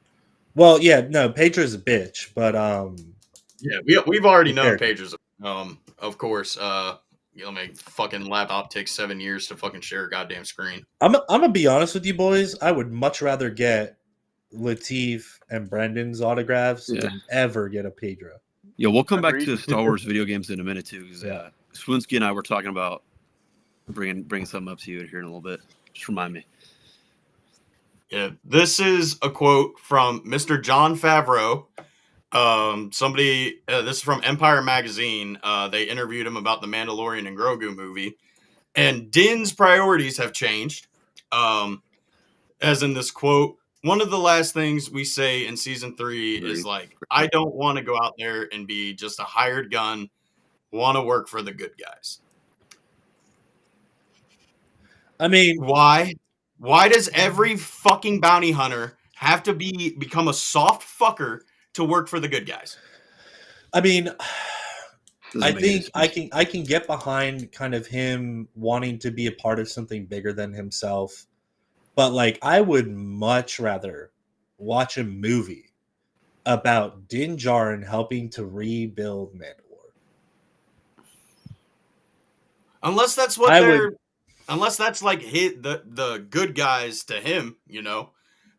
Well, yeah, no, Pedro's a bitch, but Yeah, we've already known Fair. Pedro's. Of course. My fucking laptop takes 7 years to fucking share a goddamn screen. I'm gonna be honest with you boys. I would much rather get Latif and Brendan's autographs Yeah. than ever get a Pedro. Yo, we'll come back Agreed. to Star Wars video games in a minute too, because Yeah. Swinsky and I were talking about bringing something up to you here in a little bit. Just remind me. Yeah, this is a quote from Mr. Jon Favreau. This is from Empire Magazine. They interviewed him about the Mandalorian and Grogu movie, and Din's priorities have changed. As in this quote, one of the last things we say in season 3 is like, I don't want to go out there and be just a hired gun. Want to work for the good guys. I mean, Why? Why does every fucking bounty hunter have to become a soft fucker to work for the good guys? I mean, Doesn't I make any think sense. I can get behind kind of him wanting to be a part of something bigger than himself, but like I would much rather watch a movie about Din Djarin helping to rebuild Mandalore. Unless that's what I they're. would, Unless that's like the good guys to him, you know.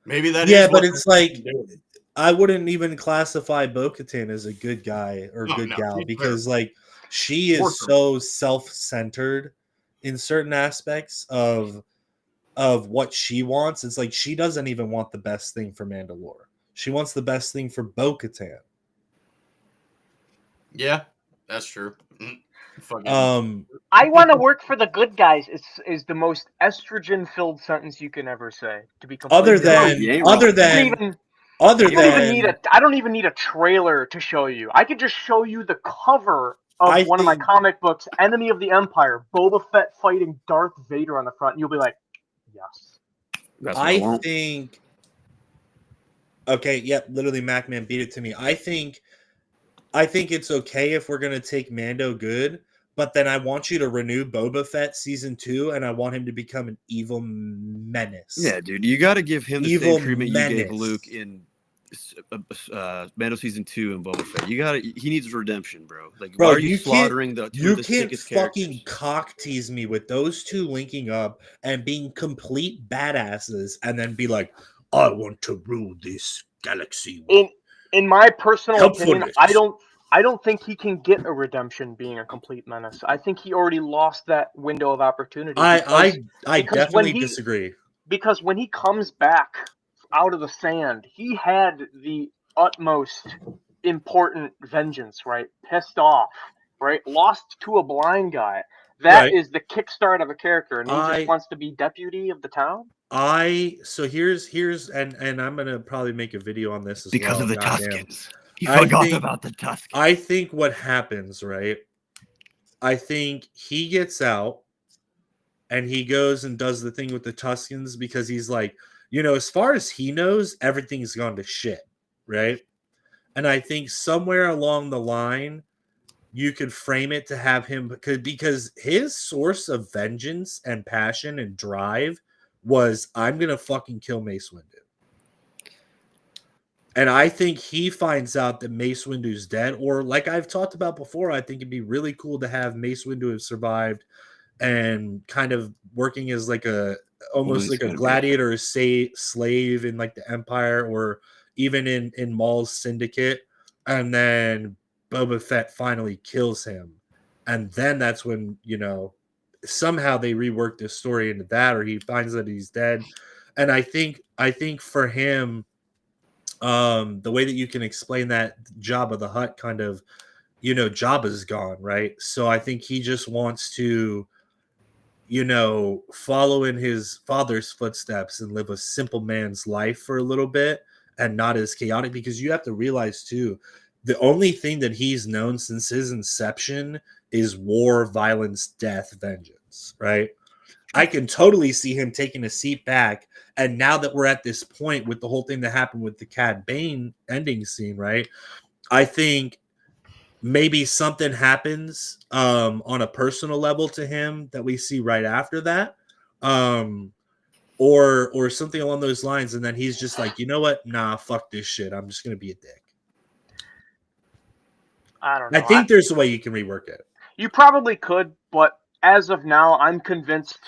Maybe that yeah, is but what it's they're like doing. I wouldn't even classify Bo-Katan as a good guy or Oh good no, gal he's because terrible. like she is Worse. so self-centered in certain aspects of what she wants. It's like she doesn't even want the best thing for Mandalore. She wants the best thing for Bo-Katan. Yeah, that's true. Fucking. I want to work for the good guys is the most estrogen-filled sentence you can ever say. To be Other completely honest, No, than you ain't other wrong. you don't than even other you don't even need than I don't even need a trailer to show you. I could just show you the cover of I one of my think comic books, Enemy of the Empire, Boba Fett fighting Darth Vader on the front, and you'll be like, yes. That's what I I want. think okay, yep, literally MacMan beat it to me. I think it's okay if we're gonna take Mando good, but then I want you to renew Boba Fett season 2, and I want him to become an evil menace. Yeah, dude, you got to give him the Evil same treatment you gave menace. Luke in Mando season 2 and Boba Fett. He needs redemption, bro. Like, Bro, why are you you can't slaughtering two you of the can't sickest fucking characters? cock tease me with those two linking up and being complete badasses, and then be like, "I want to rule this galaxy with In my personal opinion, helpfulness." I don't think he can get a redemption being a complete menace. I think he already lost that window of opportunity I because when definitely he disagree. because when he comes back out of the sand, he had the utmost important vengeance, right? Pissed off, right? Lost to a blind guy. That Right. is the kickstart of a character, and he just I wants to be deputy of the town. so here's and I'm gonna probably make a video on this as Because well. of the Goddamn. Tuskens. You I forgot think about the Tuskens. I think what happens, right? I think he gets out and he goes and does the thing with the Tuscans because he's like, as far as he knows, everything's gone to shit, right? And I think somewhere along the line, you could frame it to have him because his source of vengeance and passion and drive was I'm gonna fucking kill Mace Windu. And I think he finds out that Mace Windu's dead, or like I've talked about before, I think it'd be really cool to have Mace Windu have survived and kind of working as like almost like a gladiator or slave in like the Empire or even in Maul's syndicate, and then Boba Fett finally kills him, and then that's when somehow they rework this story into that, or he finds that he's dead. And I think for him, the way that you can explain that Jabba the Hutt kind of, Jabba's gone, right? So I think he just wants to follow in his father's footsteps and live a simple man's life for a little bit and not as chaotic, because you have to realize too, the only thing that he's known since his inception is war, violence, death, vengeance, right? I can totally see him taking a seat back. And now that we're at this point with the whole thing that happened with the Cad Bane ending scene, right? I think maybe something happens on a personal level to him that we see right after that, or something along those lines, and then he's just like, you know what, nah, fuck this shit, I'm just gonna be a dick. I don't know. I think there's a way you can rework it. You probably could, but as of now, I'm convinced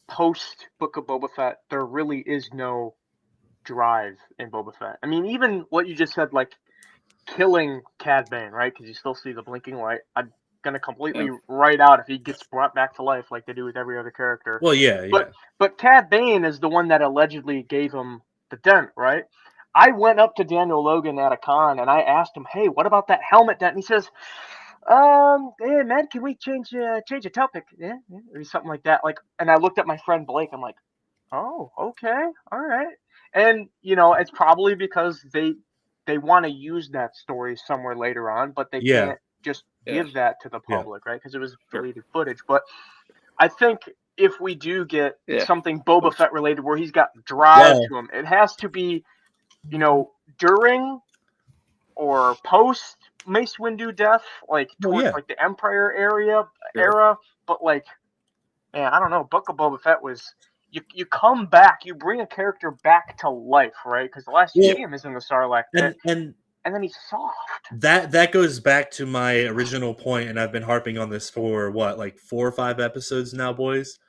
post Book of Boba Fett, there really is no drive in Boba Fett. I mean, even what you just said, like killing Cad Bane, right? Because you still see the blinking light. I'm gonna completely write out if he gets brought back to life like they do with every other character. Well, yeah. But Cad Bane is the one that allegedly gave him the dent, right? I went up to Daniel Logan at a con and I asked him, "Hey, what about that helmet dent?" And he says, "Hey man, can we change the topic? Yeah, or something like that." Like, and I looked at my friend Blake. I'm like, "Oh, okay, all right." And it's probably because they want to use that story somewhere later on, but they can't just give that to the public, right? Because it was deleted footage. But I think if we do get something Boba Fett related where he's got drive to him, it has to be, during or post Mace Windu death, like towards yeah. like the Empire Sure. era. But like, man, I don't know. Book of Boba Fett was you come back, you bring a character back to life, right? Because the last you Well, see him is in the Sarlacc pit, and and then he's soft. that goes back to my original point, and I've been harping on this for what, like 4 or 5 episodes now, boys.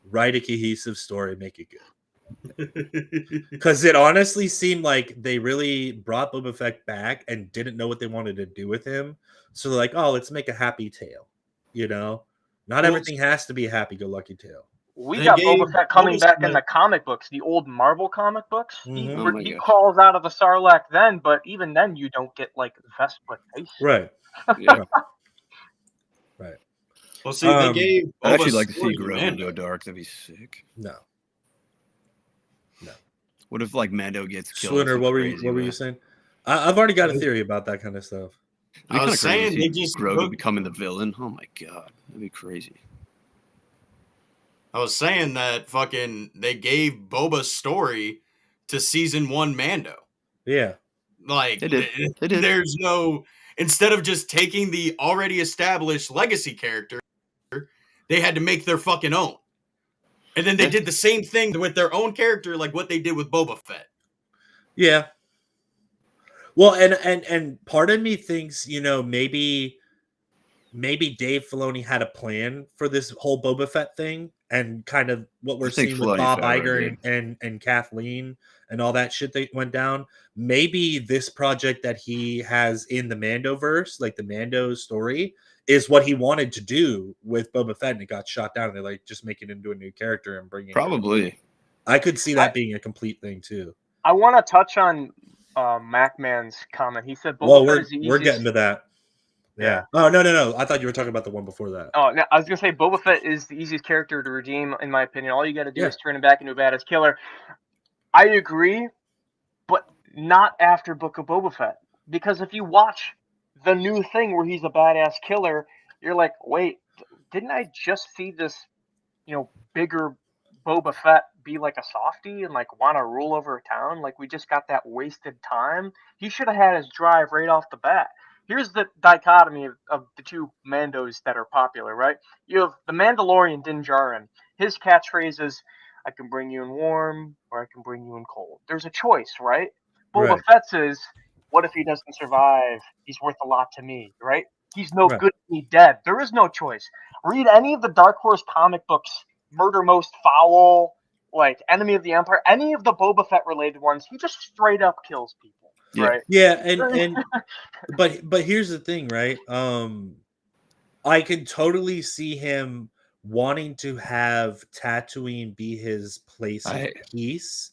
Write a cohesive story, make it good. Because it honestly seemed like they really brought Boba Fett back and didn't know what they wanted to do with him. So they're like, oh, let's make a happy tale. You know, not Well, everything has to be a happy-go-lucky tale. We They got gave Boba Fett coming Boba back in Fett- the comic books, the old Marvel comic books. Mhm. Oh my He gosh. crawls out of the Sarlacc then, but even then you don't get like Vespa face. Right. Yeah. Well, see, they gave. I'd actually Boba's like to see story to Grogu Mando. go dark. That'd be sick. No. What if like Mando gets killed? Swinner, in what some were you crazy way? saying? I've already got a theory about that kind of stuff. It'd be I was kinda crazy to saying see they just Grogu took- becoming the villain. Oh my god, that'd be crazy. I was saying that fucking they gave Boba's story to season 1 Mando. Yeah. Like They did. They did. There's no, instead of just taking the already established legacy character, they had to make their fucking own. And then they Yeah. did the same thing with their own character, like what they did with Boba Fett. Yeah. Well, and part of me thinks, you know, maybe Dave Filoni had a plan for this whole Boba Fett thing, and kind of what we're I think seeing with Filoni Bob Favreau Iger and Kathleen and all that shit that went down. Maybe this project that he has in the Mandoverse, like the Mando story, is what he wanted to do with Boba Fett, and it got shot down. And they're like, just make it into a new character and bring it. Probably. I could see that being a complete thing too. I want to touch on MacMan's comment. He said Boba Well, Fett is the we're easiest. getting to that. Yeah. Oh no! I thought you were talking about the one before that. Oh, no, I was gonna say Boba Fett is the easiest character to redeem, in my opinion. All you got to do Yeah. is turn him back into a badass killer. I agree, but not after Book of Boba Fett, because if you watch the new thing where he's a badass killer, you're like, wait, didn't I just see this, bigger Boba Fett be like a softie and like want to rule over a town? Like we just got that wasted time. He should have had his drive right off the bat. Here's the dichotomy of the two Mandos that are popular, right? You have the Mandalorian Din Djarin. His catchphrase is, I can bring you in warm or I can bring you in cold. There's a choice, right? Boba Right. Fett's is, what if he doesn't survive? He's worth a lot to me, right? He's no Right. good to me dead. There is no choice. Read any of the Dark Horse comic books, Murder Most Foul, like Enemy of the Empire, any of the Boba Fett related ones, he just straight up kills people, Yeah. right? Yeah, and but here's the thing, right? I can totally see him wanting to have Tatooine be his place of peace.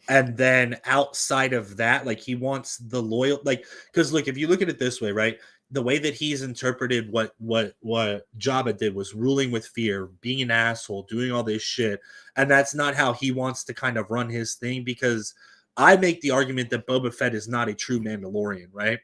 And then outside of that, like he wants the loyal, like, because look, if you look at it this way, right? The way that he's interpreted what Jabba did was ruling with fear, being an asshole, doing all this shit, and that's not how he wants to kind of run his thing. Because I make the argument that Boba Fett is not a true Mandalorian, right?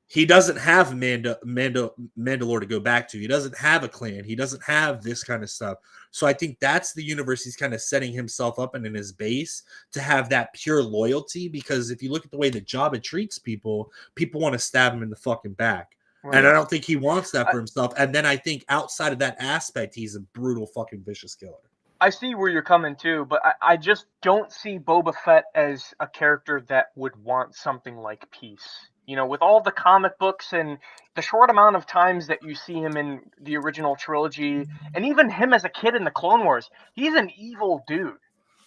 He doesn't have Mandalore to go back to. He doesn't have a clan. He doesn't have this kind of stuff. So I think that's the universe he's kind of setting himself up in his base to have that pure loyalty. Because if you look at the way that Jabba treats people, people want to stab him in the fucking back. Right. And I don't think he wants that for himself. And then I think outside of that aspect, he's a brutal fucking vicious killer. I see where you're coming to, but I just don't see Boba Fett as a character that would want something like peace. With all the comic books and the short amount of times that you see him in the original trilogy, and even him as a kid in the Clone Wars, he's an evil dude.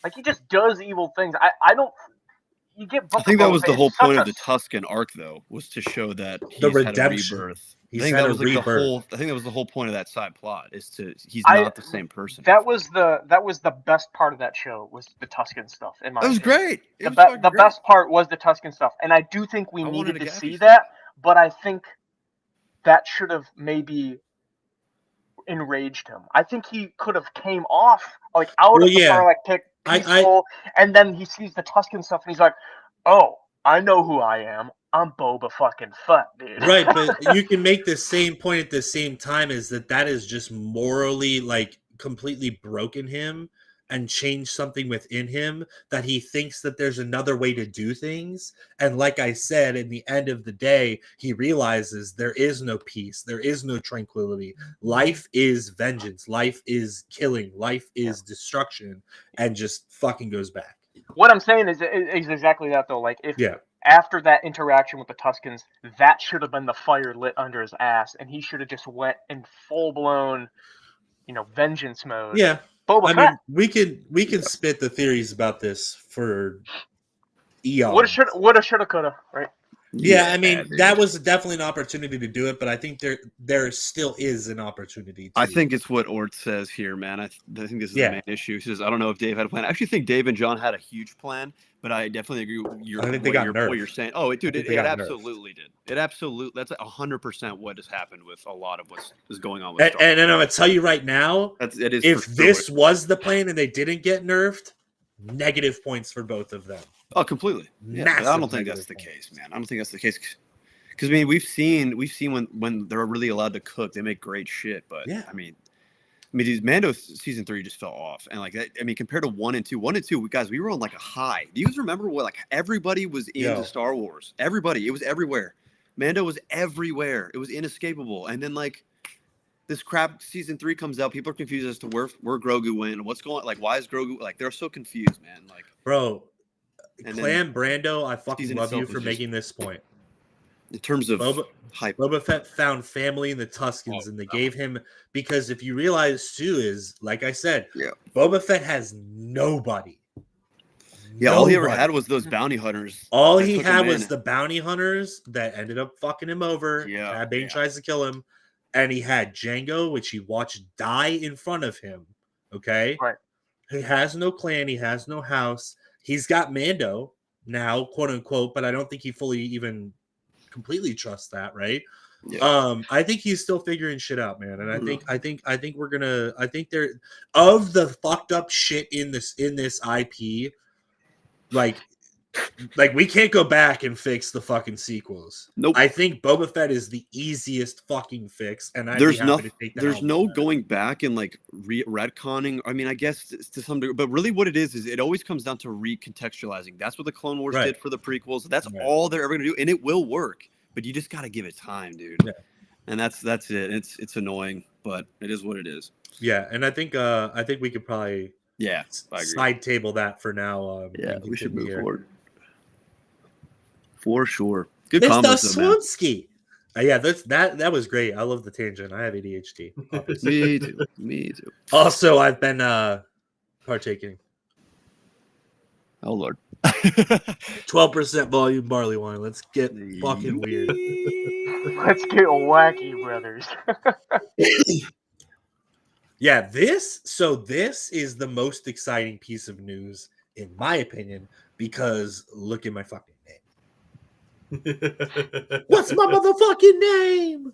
Like, he just does evil things. I don't... You get Book I think of that Boba was Fett, the whole it's such point a- of the Tusken arc, though, was to show that he's The had a redemption. rebirth. He's I think had that a was like the rebirth. whole. I think that was the whole point of that side plot is he's I- not the same person. That was the best part of that show, was the Tusken stuff, in my That was opinion. great. It The, was be- fucking the great. best part was the Tusken stuff, and I do think we I wanted needed a to Gaffy see stuff. that, but I think that should have maybe enraged him. I think he could have came off like out Well, of the yeah. Sarlacc pit I- peaceful, and then he sees the Tusken stuff, and he's like, "Oh, I know who I am. I'm Boba fucking Fett, dude." Right, but you can make the same point at the same time, is that is just morally, like, completely broken him, and change something within him that he thinks that there's another way to do things. And like I said, in the end of the day, he realizes there is no peace, there is no tranquility. Life is vengeance, life is killing, life is destruction, and just fucking goes back. What I'm saying is exactly that, though. Like, if after that interaction with the Tuskens, that should have been the fire lit under his ass, and he should have just went in full blown, vengeance mode. Yeah. Boba I Fett. mean, we can spit the theories about this for eons. Woulda, shoulda, coulda, right? Yeah, I mean, that was definitely an opportunity to do it, but I think there still is an opportunity. I think it's what Ort says here, man. I think this is the main issue. He says, I don't know if Dave had a plan. I actually think Dave and John had a huge plan, but I definitely agree with what you're saying. Oh, dude, it absolutely did. It absolutely, that's 100% what has happened with a lot of what is going on with Star Wars. And I'm going to tell you right now, if this was the plan and they didn't get nerfed, negative points for both of them. Oh, completely. Yeah, I don't think that's the case, man. I don't think that's the case. Because I mean, we've seen when they're really allowed to cook, they make great shit. But yeah, I mean, Mando season 3 just fell off, and like that, I mean, compared to 1 and 2, guys, we were on like a high. Do you guys remember what everybody was into Star Wars? Everybody, it was everywhere. Mando was everywhere. It was inescapable. And then like this crap season 3 comes out, people are confused as to where Grogu went, what's going, like why is Grogu, like they're so confused, man. Like, bro. Clan Brando, I fucking love you for making this point. In terms of hype, Boba Fett found family in the Tuskens, and they gave him, because if you realize too, is like I said, Boba Fett has nobody. Yeah, all he ever had was those bounty hunters. All he had was the bounty hunters that ended up fucking him over. Yeah, Cad Bane tries to kill him, and he had Jango, which he watched die in front of him. Okay, right. He has no clan. He has no house. He's got Mando now, quote unquote, but I don't think he fully even completely trusts that, right? Yeah. I think he's still figuring shit out, man. And I think we're gonna. I think there of the fucked up shit in this IP, like we can't go back and fix the fucking sequels. Nope. I think Boba Fett is the easiest fucking fix, and there's no going back and like retconning. I mean, I guess to some degree, but really what it is it always comes down to recontextualizing. That's what the Clone Wars did for the prequels. That's all they're ever gonna do, and it will work. But you just got to give it time, dude. Yeah. And that's it. It's annoying, but it is what it is. Yeah, and I think we could probably side table that for now. We should move forward. For sure. Good Mr. comments, Swansky. That was great. I love the tangent. I have ADHD. Me too. Also, I've been partaking. Oh Lord. 12% volume barley wine. Let's get fucking weird. Let's get wacky, brothers. Yeah, this is the most exciting piece of news, in my opinion, because look at my fucking name. What's my motherfucking name?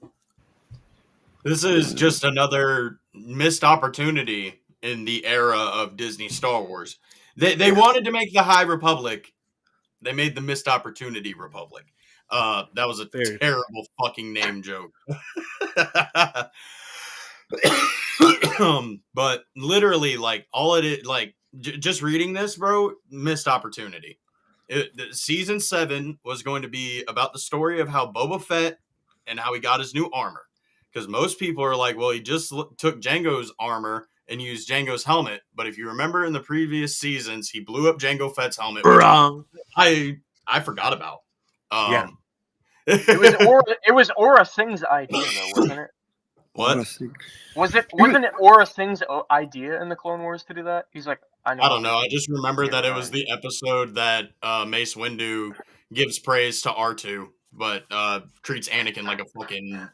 This is just another missed opportunity in the era of Disney Star Wars. They wanted to make the High Republic. They made the Missed Opportunity Republic. That was a terrible fucking name joke. But literally, like all it is, like just reading this, bro, missed opportunity. Season 7 was going to be about the story of how Boba Fett and how he got his new armor. Because most people are like, well, he just took Jango's armor and used Jango's helmet. But if you remember in the previous seasons, he blew up Jango Fett's helmet. Wrong. I forgot about. It was Aura Singh's idea, though, wasn't it? What? Wasn't it Aura Singh's idea in the Clone Wars to do that? He's like, I don't know. I just remember that it was the episode that Mace Windu gives praise to R2, but treats Anakin like a fucking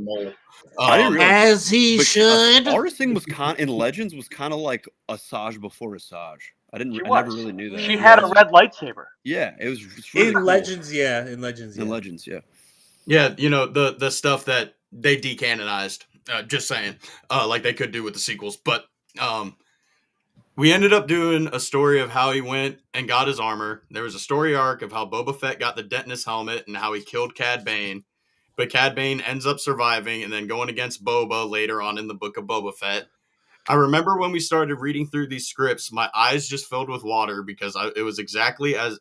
mole. As he should. Aura Singh was in Legends was kind of like Asajj before Asajj. I never really knew that. She had a red lightsaber. Yeah, it was really in cool. Legends. Yeah, in Legends. Yeah. In Legends, yeah. Yeah, you know the stuff that they decanonized. Just saying, like they could do with the sequels. But we ended up doing a story of how he went and got his armor. There was a story arc of how Boba Fett got the dent in his helmet and how he killed Cad Bane. But Cad Bane ends up surviving and then going against Boba later on in the Book of Boba Fett. I remember when we started reading through these scripts, my eyes just filled with water because it was exactly as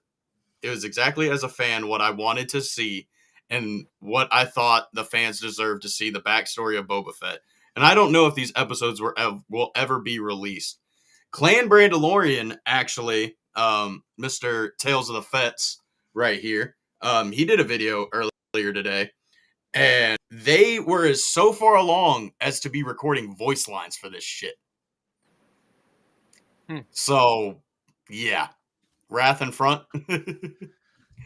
a fan what I wanted to see and what I thought the fans deserved to see, the backstory of Boba Fett. And I don't know if these episodes will ever be released. Clan Brandalorian, actually, Mr. Tales of the Fets right here, he did a video earlier today, and they were so far along as to be recording voice lines for this shit. So, yeah. Wrath in front.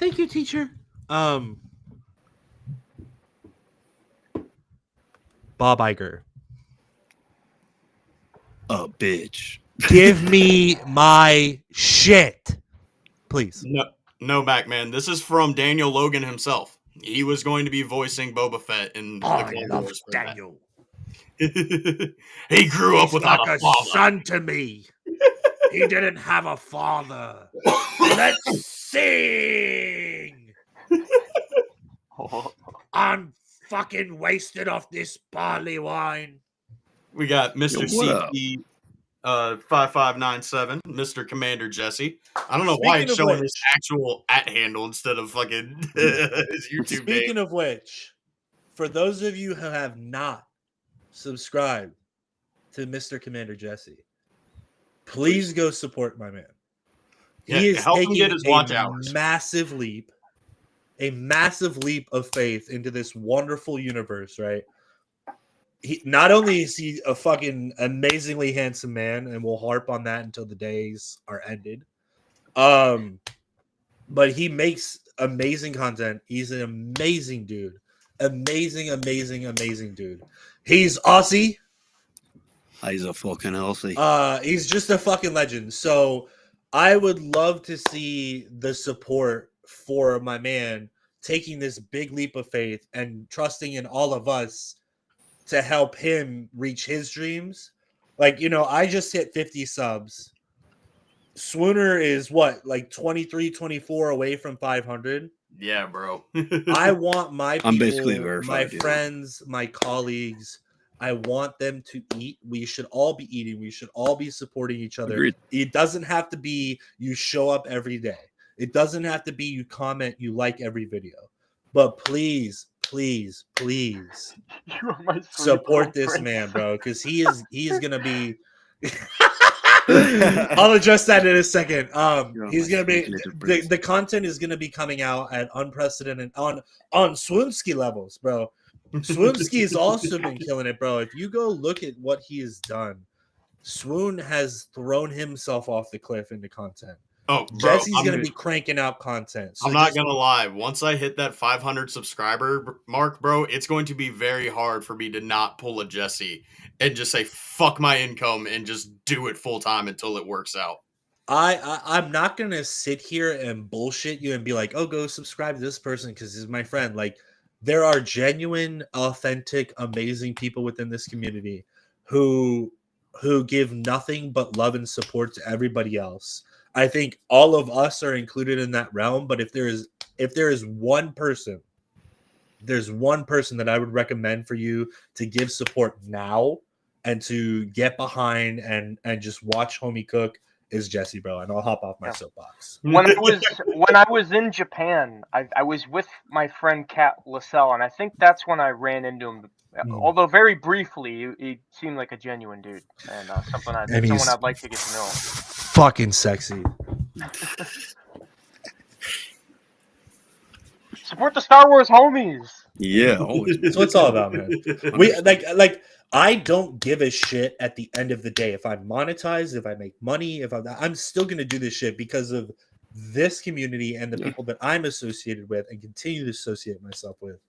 Thank you, teacher. Bob Iger. A bitch. Give me my shit, please. No, Mac, man. This is from Daniel Logan himself. He was going to be voicing Boba Fett in the Clone Wars for Daniel. that. He grew up without a father. son to me. He didn't have a father. Let's sing. I'm fucking wasted off this barley wine. We got Mr. Yo, what up? CP 5597, Mr. Commander Jesse. I don't know why it's showing his actual @ handle instead of fucking his YouTube Speaking name. of which, for those of you who have not subscribed to Mr. Commander Jesse, please go support my man. He is help him taking get his watch hours. a massive leap of faith into this wonderful universe, right? He not only is he a fucking amazingly handsome man, and we'll harp on that until the days are ended. But he makes amazing content. He's an amazing dude. Amazing dude. He's Aussie. He's a fucking Aussie. He's just a fucking legend. So I would love to see the support for my man taking this big leap of faith and trusting in all of us to help him reach his dreams. Like, I just hit 50 subs. Swooner is what, like 23, 24 away from 500? Yeah, bro. I want my people, I'm basically verified, my dude. friends, my colleagues, I want them to eat. We should all be eating. We should all be supporting each other. Agreed. It doesn't have to be you show up every day. It doesn't have to be you comment, you like every video. But please, please, please You are my sweet support little this prince. man, bro, because he is gonna be. I'll address that in a second. He's gonna be the content is gonna be coming out at unprecedented on Swoonsky levels, bro. Swoonsky's also been killing it, bro. If you go look at what he has done, Swoon has thrown himself off the cliff into content. Oh, bro, Jesse's gonna be cranking out content. So I'm not gonna lie. Once I hit that 500 subscriber mark, bro, it's going to be very hard for me to not pull a Jesse and just say fuck my income and just do it full time until it works out. I'm not gonna sit here and bullshit you and be like, oh, go subscribe to this person because he's my friend. Like, there are genuine, authentic, amazing people within this community who give nothing but love and support to everybody else. I think all of us are included in that realm, but if there is one person, there's one person that I would recommend for you to give support now and to get behind and just watch homie cook is Jesse, bro. And I'll hop off my soapbox. When I was in Japan, I was with my friend Kat Lascelle, and I think that's when I ran into him. Although very briefly, he seemed like a genuine dude and someone I'd like to get to know. Fucking sexy. Support the Star Wars homies. Yeah, always. That's what it's all about, man. We like I don't give a shit at the end of the day. If I'm monetized, if I make money, if I'm still gonna do this shit because of this community and the people that I'm associated with and continue to associate myself with.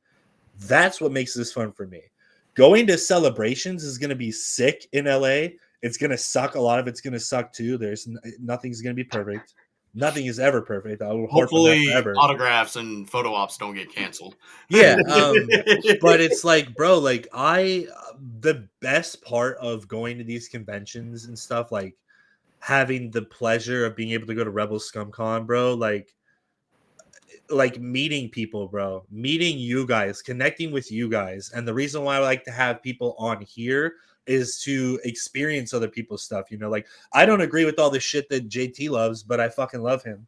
That's what makes this fun for me. Going to celebrations is gonna be sick in LA. It's gonna suck. A lot of it's gonna suck too. Nothing's gonna be perfect. Nothing is ever perfect. I will hopefully autographs and photo ops don't get canceled. Yeah, but it's like, bro, like the best part of going to these conventions and stuff, like having the pleasure of being able to go to Rebel ScumCon, bro, like like meeting people, bro, meeting you guys, connecting with you guys. And the reason why I like to have people on here is to experience other people's stuff. You know, like I don't agree with all the shit that JT loves, but I fucking love him.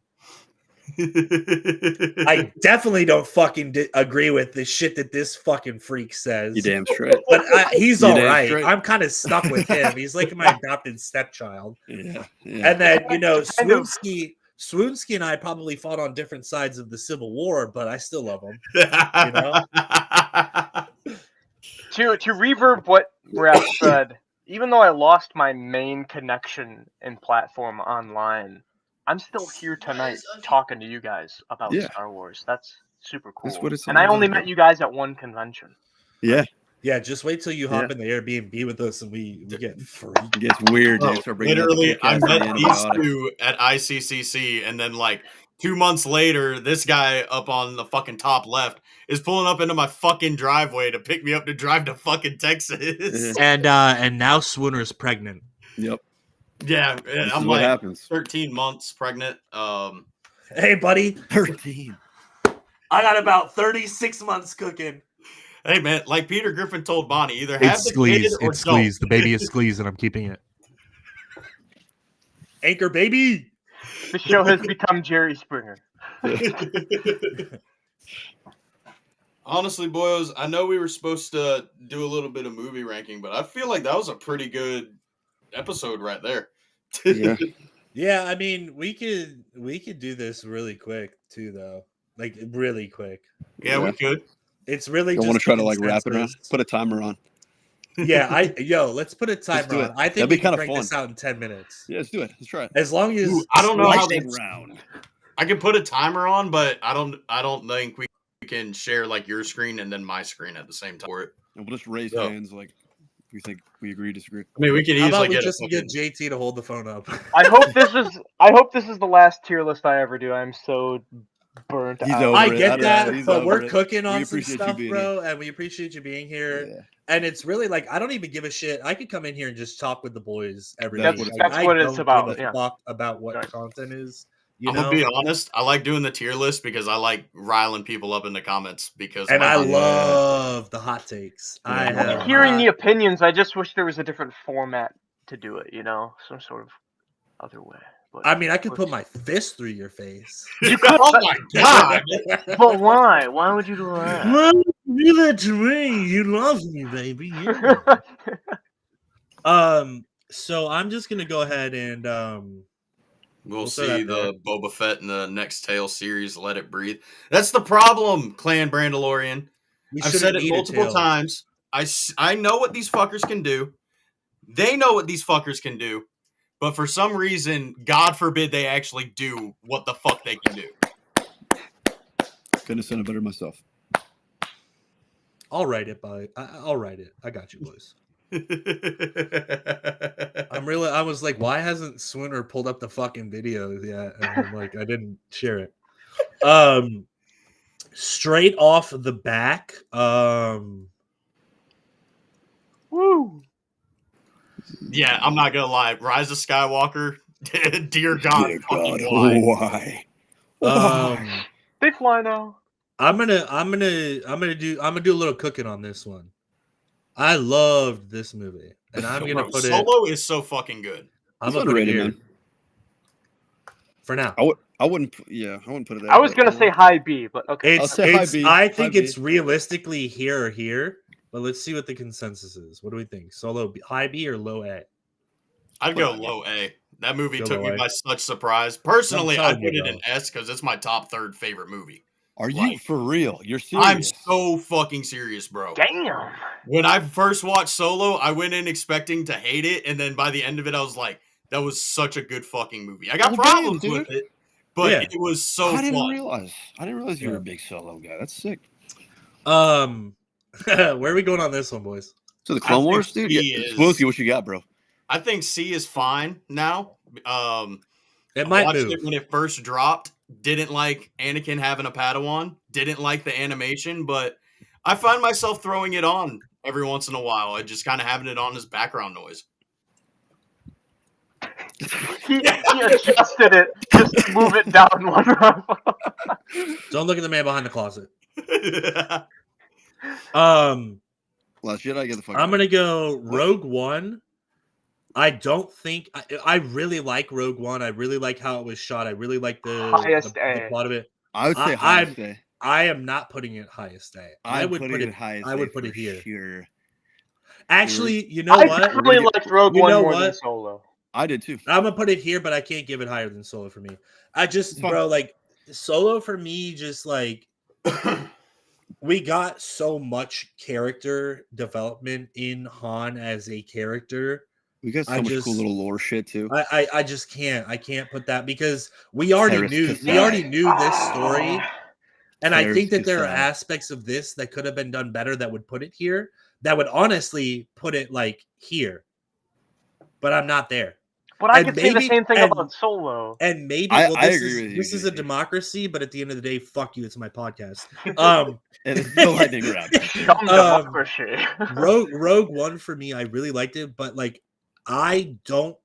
I definitely don't fucking agree with the shit that this fucking freak says. You damn straight. But he's You all damn right. straight. I'm kind of stuck with him. He's like my adopted stepchild. Yeah. And then, you know, Kind of. Swoonsky and I probably fought on different sides of the Civil War, but I still love him. know? To reverb what Raph said, even though I lost my main connection and platform online, I'm still here tonight talking to you guys about Yeah. Star Wars. That's super cool. That's what it's and all I only about. met you guys at one convention. Yeah. Yeah, just wait till you hop in the Airbnb with us and we get free. It gets weird. Bro, Dude. Start bringing up the literally, I podcast and the met these antibiotics. two at ICCC, and then like 2 months later, this guy up on the fucking top left is pulling up into my fucking driveway to pick me up to drive to fucking Texas. Yeah. And now Swooner's pregnant. Yep. Yeah, and This I'm is what like happens. 13 months pregnant. Hey, buddy, 13. I got about 36 months cooking. Hey man, like Peter Griffin told Bonnie, either have It's the kid Skleez. or It's don't. Skleez. The baby is Skleez, and I'm keeping it. Anchor baby. The show has become Jerry Springer. Honestly, boys, I know we were supposed to do a little bit of movie ranking, but I feel like that was a pretty good episode right there. Yeah. Yeah, I mean, we could do this really quick too, though. Like really quick. Yeah, we could. It's really Don't just want to try to like wrap it around. consensus. Put a timer on. Yeah, let's put a timer do on. it. I think That'd be we can kinda crank fun. this out in 10 minutes. Yeah, let's do it. Let's try it. As long as Ooh, I don't know how Lightning this- round. I can put a timer on, but I don't think we can share like your screen and then my screen at the same time for it. And we'll just raise Yeah. hands like if we think we agree, disagree. I mean, we could How easily about we get just a get fucking- JT to hold the phone up? I hope this is the last tier list I ever do. I'm so burnt He's out. over I it. get that, he's but over we're it. cooking on We some appreciate you stuff, being bro, and we appreciate you being here. Yeah. And it's really like I don't even give a shit. I could come in here and just talk with the boys every That's day. what it's Like, about. I what it's don't about, give a yeah. fuck about what Right. content is. You I'm know, gonna be honest. I like doing the tier list because I like riling people up in the comments because and my I content- love the hot takes. I Yeah. have Hearing hot- the opinions, I just wish there was a different format to do it. You know, some sort of other way. But I mean, I could put my fist through your face. Oh my god! But why? Why would you do that? Do that to me. You love me, baby. So I'm just gonna go ahead and We'll We'll throw see that there. the Boba Fett in the next Tale series. Let it breathe. That's the problem, Clan Brandalorian. we I've shouldn't said it need a multiple tail. times. I know what these fuckers can do. They know what these fuckers can do. But for some reason, God forbid they actually do what the fuck they can do. Couldn't have said it better myself. I'll write it, buddy. I'll write it. I got you, boys. I was like, why hasn't Swinner pulled up the fucking video yet? And I'm like, I didn't share it. Straight off the back, Woo! Yeah, I'm not gonna lie. Rise of Skywalker, dear God, Dear fucking God, why? why? They fly now. I'm gonna do a little cooking on this one. I loved this movie, and I'm gonna Bro, put it. Solo is so fucking good. I'm It's gonna put it underrated, here man. for now. I wouldn't put it there. I was but- gonna say high B, but okay. It's, say high it's B, I think high B. it's realistically here or here, but let's see what the consensus is. What do we think? Solo B, high B or low A? I'd go low A. That movie Go took low me A. by such surprise. Personally, I'm I'd telling put you, it in S because it's my top third favorite movie. Are you Like, for real? You're serious? I'm so fucking serious, bro. Damn. When I first watched Solo, I went in expecting to hate it, and then by the end of it, I was like, "That was such a good fucking movie." I got Well, damn, problems with dude. it, but Yeah. it was so I didn't fun. realize. You were Yeah. a big Solo guy. That's sick. Where are we going on this one, boys? So the Clone think Wars, dude. he Yeah, is- Smokey, what you got, bro? I think C is fine now. It I might watched move. it when it first dropped. Didn't like Anakin having a Padawan. Didn't like the animation, but I find myself throwing it on every once in a while. I just kind of having it on as background noise. He adjusted it just to move it down one row. Don't look at the man behind the closet. Yeah. Last Jedi, get the fuck. I'm out. gonna go Rogue One. I don't think I really like Rogue One. I really like how it was shot. I really like the Highest the A. plot of it. I would say I- highest A. I am not putting it highest A. I I'm would putting put it. highest I would A put for it here. Sure. Actually, you know I what? definitely liked Rogue You One know more than what? Solo. I did too. I'm gonna put it here, but I can't give it higher than Solo for me. I just, It's fine. bro, like Solo for me, just like we got so much character development in Han as a character. We got so I much just- cool little lore shit too. I just can't. I can't put that because we already Terrace knew Kasai. we already knew this story. And I Terrace think that there are Kasai. aspects of this that could have been done better that would put it here. That would honestly put it like here. But I'm not there. But I And could say the maybe- same thing and- about Solo. And maybe I this agree is with you, this is a JC. democracy, but at the end of the day, fuck you, it's my podcast. And it's the lightning round. Dumb Um, democracy. Rogue One for me, I really liked it, but like I don't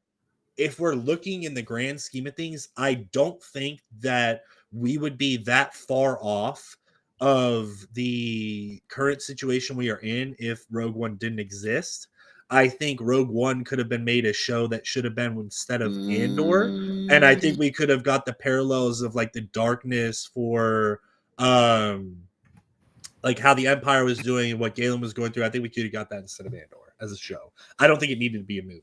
if we're looking in the grand scheme of things, I don't think that we would be that far off of the current situation we are in if Rogue One didn't exist. I think Rogue One could have been made a show that should have been instead of Andor. And I think we could have got the parallels of like the darkness for like how the Empire was doing and what Galen was going through. I think we could have got that instead of Andor as a show. I don't think it needed to be a movie.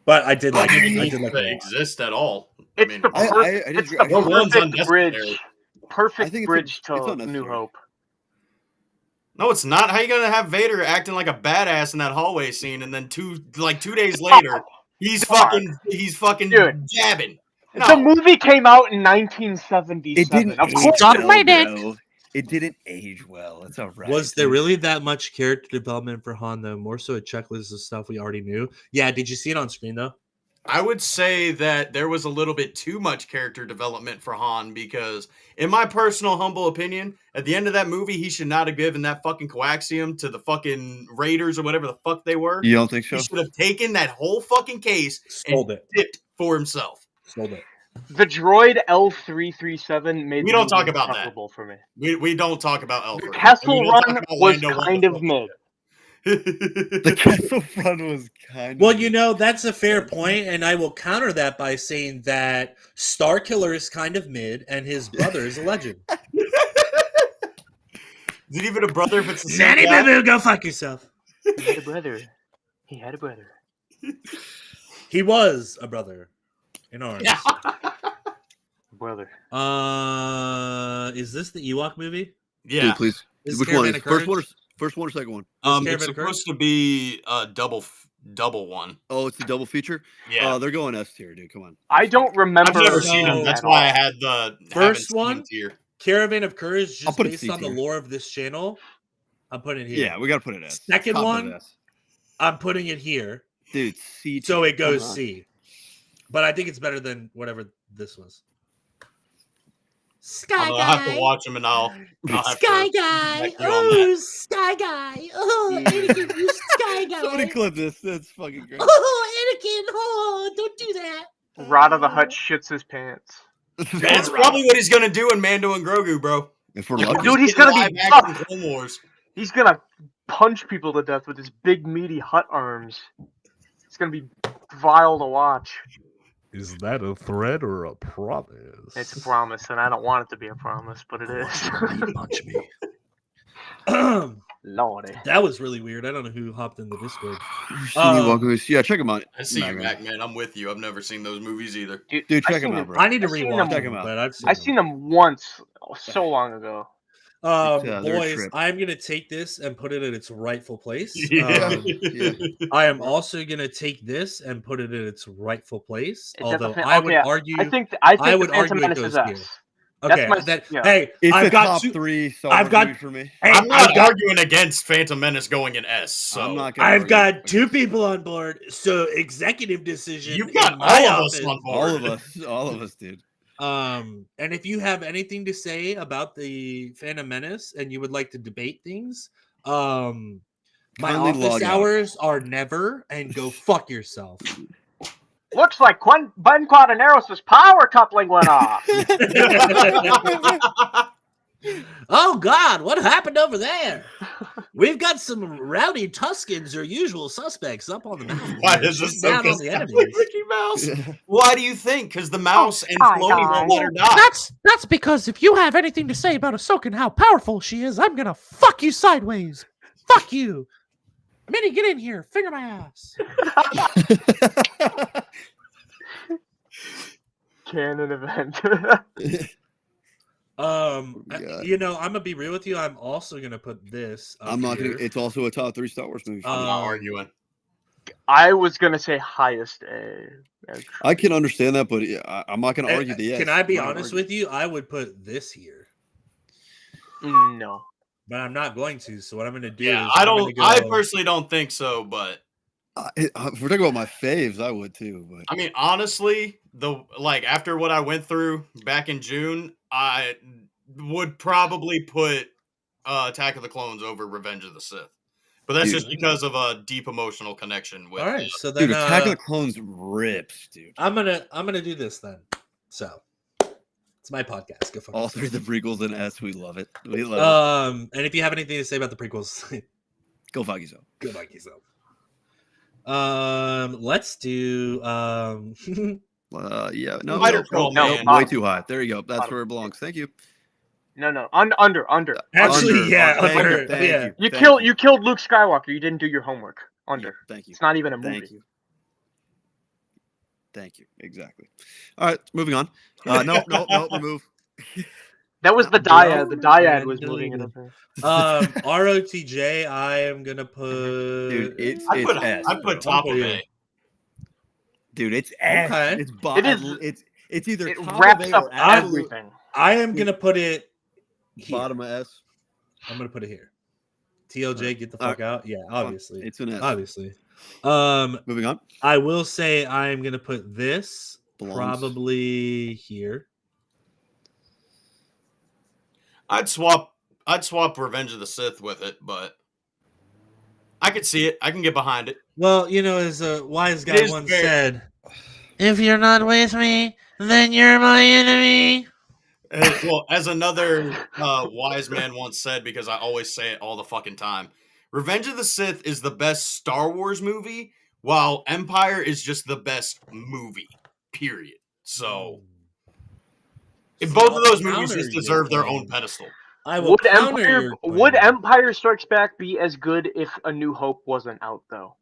But I did like it. I Need did like to it. exist at all. I It's mean, the I- perfect, I it's disagree. the Rogue One's perfect bridge. unnecessary. I Perfect think bridge it's to New unnecessary. Hope. no, it's not. How you gonna have Vader acting like a badass in that hallway scene, and then 2 days later, he's fucking Dude. jabbing. The No, movie came out in 1977. It didn't Of age course, Suck well, my dick. bro. It didn't age well. It's all right. Was there really that much character development for Han though? More so a checklist of stuff we already knew. Yeah, did you see it on screen though? I would say that there was a little bit too much character development for Han because, in my personal humble opinion, at the end of that movie, he should not have given that fucking coaxium to the fucking Raiders or whatever the fuck they were. You don't think so? He should have taken that whole fucking case Sold it. dipped for himself. Sold it. the droid L337 made We the don't talk movie about that. insufferable for me. We don't talk about The Elford. Kessel We don't talk Run about was Lando kind of Calrissian. mid. The Castle Run was kind of. Well, you know, that's a fair point, and I will counter that by saying that Starkiller is kind of mid, and his brother is a legend. Is it even a brother if it's the same Nanny guy? Boo, go fuck yourself. He had a brother. He had a brother. He was a brother in arms. Brother. Is this the Ewok movie? Yeah. Dude, please. Is Which Caravan one? of First one, or, Courage? first one or second one? Caravan It's of Courage? supposed to be a double one. Oh, it's a double feature. Yeah. They're going S tier, dude. Come on. I don't remember. I've never so- seen them. That's at why I all. had the First haven't seen one? here. Caravan of Courage, I'll just put it based C on the tier. lore of this channel. I'm putting it here. Yeah, we gotta put it S. Second Top of one? S. I'm putting it here. Dude. C. So tier, it goes come on. C. But I think it's better than whatever this was. Sky I'll have to Guy. watch them and I'll have Sky to Guy. back you on Oh, Sky Guy. Oh, Anakin, you Sky Somebody Guy. clip this. That's fucking great. Oh, Anakin. Oh, don't do that. Rod of the Hutt shits his pants. That's probably what he's gonna do in Mando and Grogu, bro. If we're lucky. Dude, he's gonna be Live action tough. Clone Wars. He's gonna punch people to death with his big meaty Hutt arms. It's gonna be vile to watch. Is that a threat or a promise? It's a promise, and I don't want it to be a promise, but it is. Punch me. Lordy. That was really weird. I don't know who hopped in the Discord. Yeah, check him out. I see you, Mac, Mac, man. I'm with you. I've never seen those movies either. Dude, I've check him seen out, him- bro. I need to I've seen rewatch them- Check them, him out. but I've seen I've them. seen them once, so long ago. Yeah, they're a Boys, trip. I'm gonna take this and put it in its rightful place. Yeah. Yeah. I am also gonna take this and put it in its rightful place. It Although doesn't- I would okay, argue, I think I the would Phantom argue it Menace goes is here. S. okay, that's my- yeah. hey, It's I've a got top two. 3 Star I've Wars got- movie for me. Hey, I'm not I've got, arguing against Phantom Menace going in S. So I'm not gonna I've argue got against two it. people on board. So executive decision. you've got in all my of us office. on board. All of us, dude. And if you have anything to say about the Phantom Menace and you would like to debate things, my Kindly office log out. hours are never and go fuck yourself. Looks like Ben Quaternaros' power coupling went off. Oh God, what happened over there? We've got some rowdy Tuskens or usual suspects up on the mountain. Why They're is shooting this down so on the like enemies. Mickey Mouse? Why do you think? Because the mouse and hi, Floaty won't guys. let her die. That's because if you have anything to say about Ahsoka and how powerful she is, I'm gonna fuck you sideways. Fuck you. Minnie, get in here. Finger my ass. Canon event. God. You know, I'm gonna be real with you. I'm also gonna put this. Up I'm not gonna. here. It's also a top 3 Star Wars movie. I'm not Um, arguing. I was gonna say highest A. I can understand that, but yeah, I'm not gonna argue the yes. Can I be I'm not gonna honest argue. with you? I would put this here, No. but I'm not going to. So what I'm gonna do Yeah, is I I'm don't. gonna I go- personally don't think so, but If we're talking about my faves, I would too. But I mean, honestly, after what I went through back in June, I would probably put Attack of the Clones over Revenge of the Sith. But that's Dude. just because of a deep emotional connection with. All right, so then dude, Attack of the Clones rips, dude. I'm gonna do this then. So it's my podcast. Go fuck All yourself. 3 of the prequels and S, we love it. We love it. And if you have anything to say about the prequels, Go fuck yourself. go fuck yourself. Let's do Yeah, no, Spider Troll no, Man. way too high. There you go. That's Bottom. where it belongs. Thank you. No. Under. Actually, yeah, Thank under, you, thank yeah. you, You thank you killed Luke Skywalker. You didn't do your homework. Under. Thank you. It's not even a movie. Thank you. Thank you. Exactly. All right, moving on. No, remove. That was the dyad. The dyad was moving it Deleted. over. ROTJ, I am gonna put Dude, it's S. I put top of A. Dude, it's S. Okay. It's It is- it's either It top wraps of A up or absolute everything. I am gonna put it here. bottom of S. I'm gonna put it here. TLJ, get the fuck out. Yeah, obviously. It's an S. Obviously. Moving on. I will say I am gonna put this Belongs. probably here. I'd swap Revenge of the Sith with it, but I could see it. I can get behind it. Well, you know, as a wise guy It is once fair. said, If you're not with me, then you're my enemy. As another wise man once said, because I always say it all the fucking time, Revenge of the Sith is the best Star Wars movie, while Empire is just the best movie, period. So, if both of those movies just deserve their own pedestal. I will Would counter your Would claim. Empire Strikes Back be as good if A New Hope wasn't out though?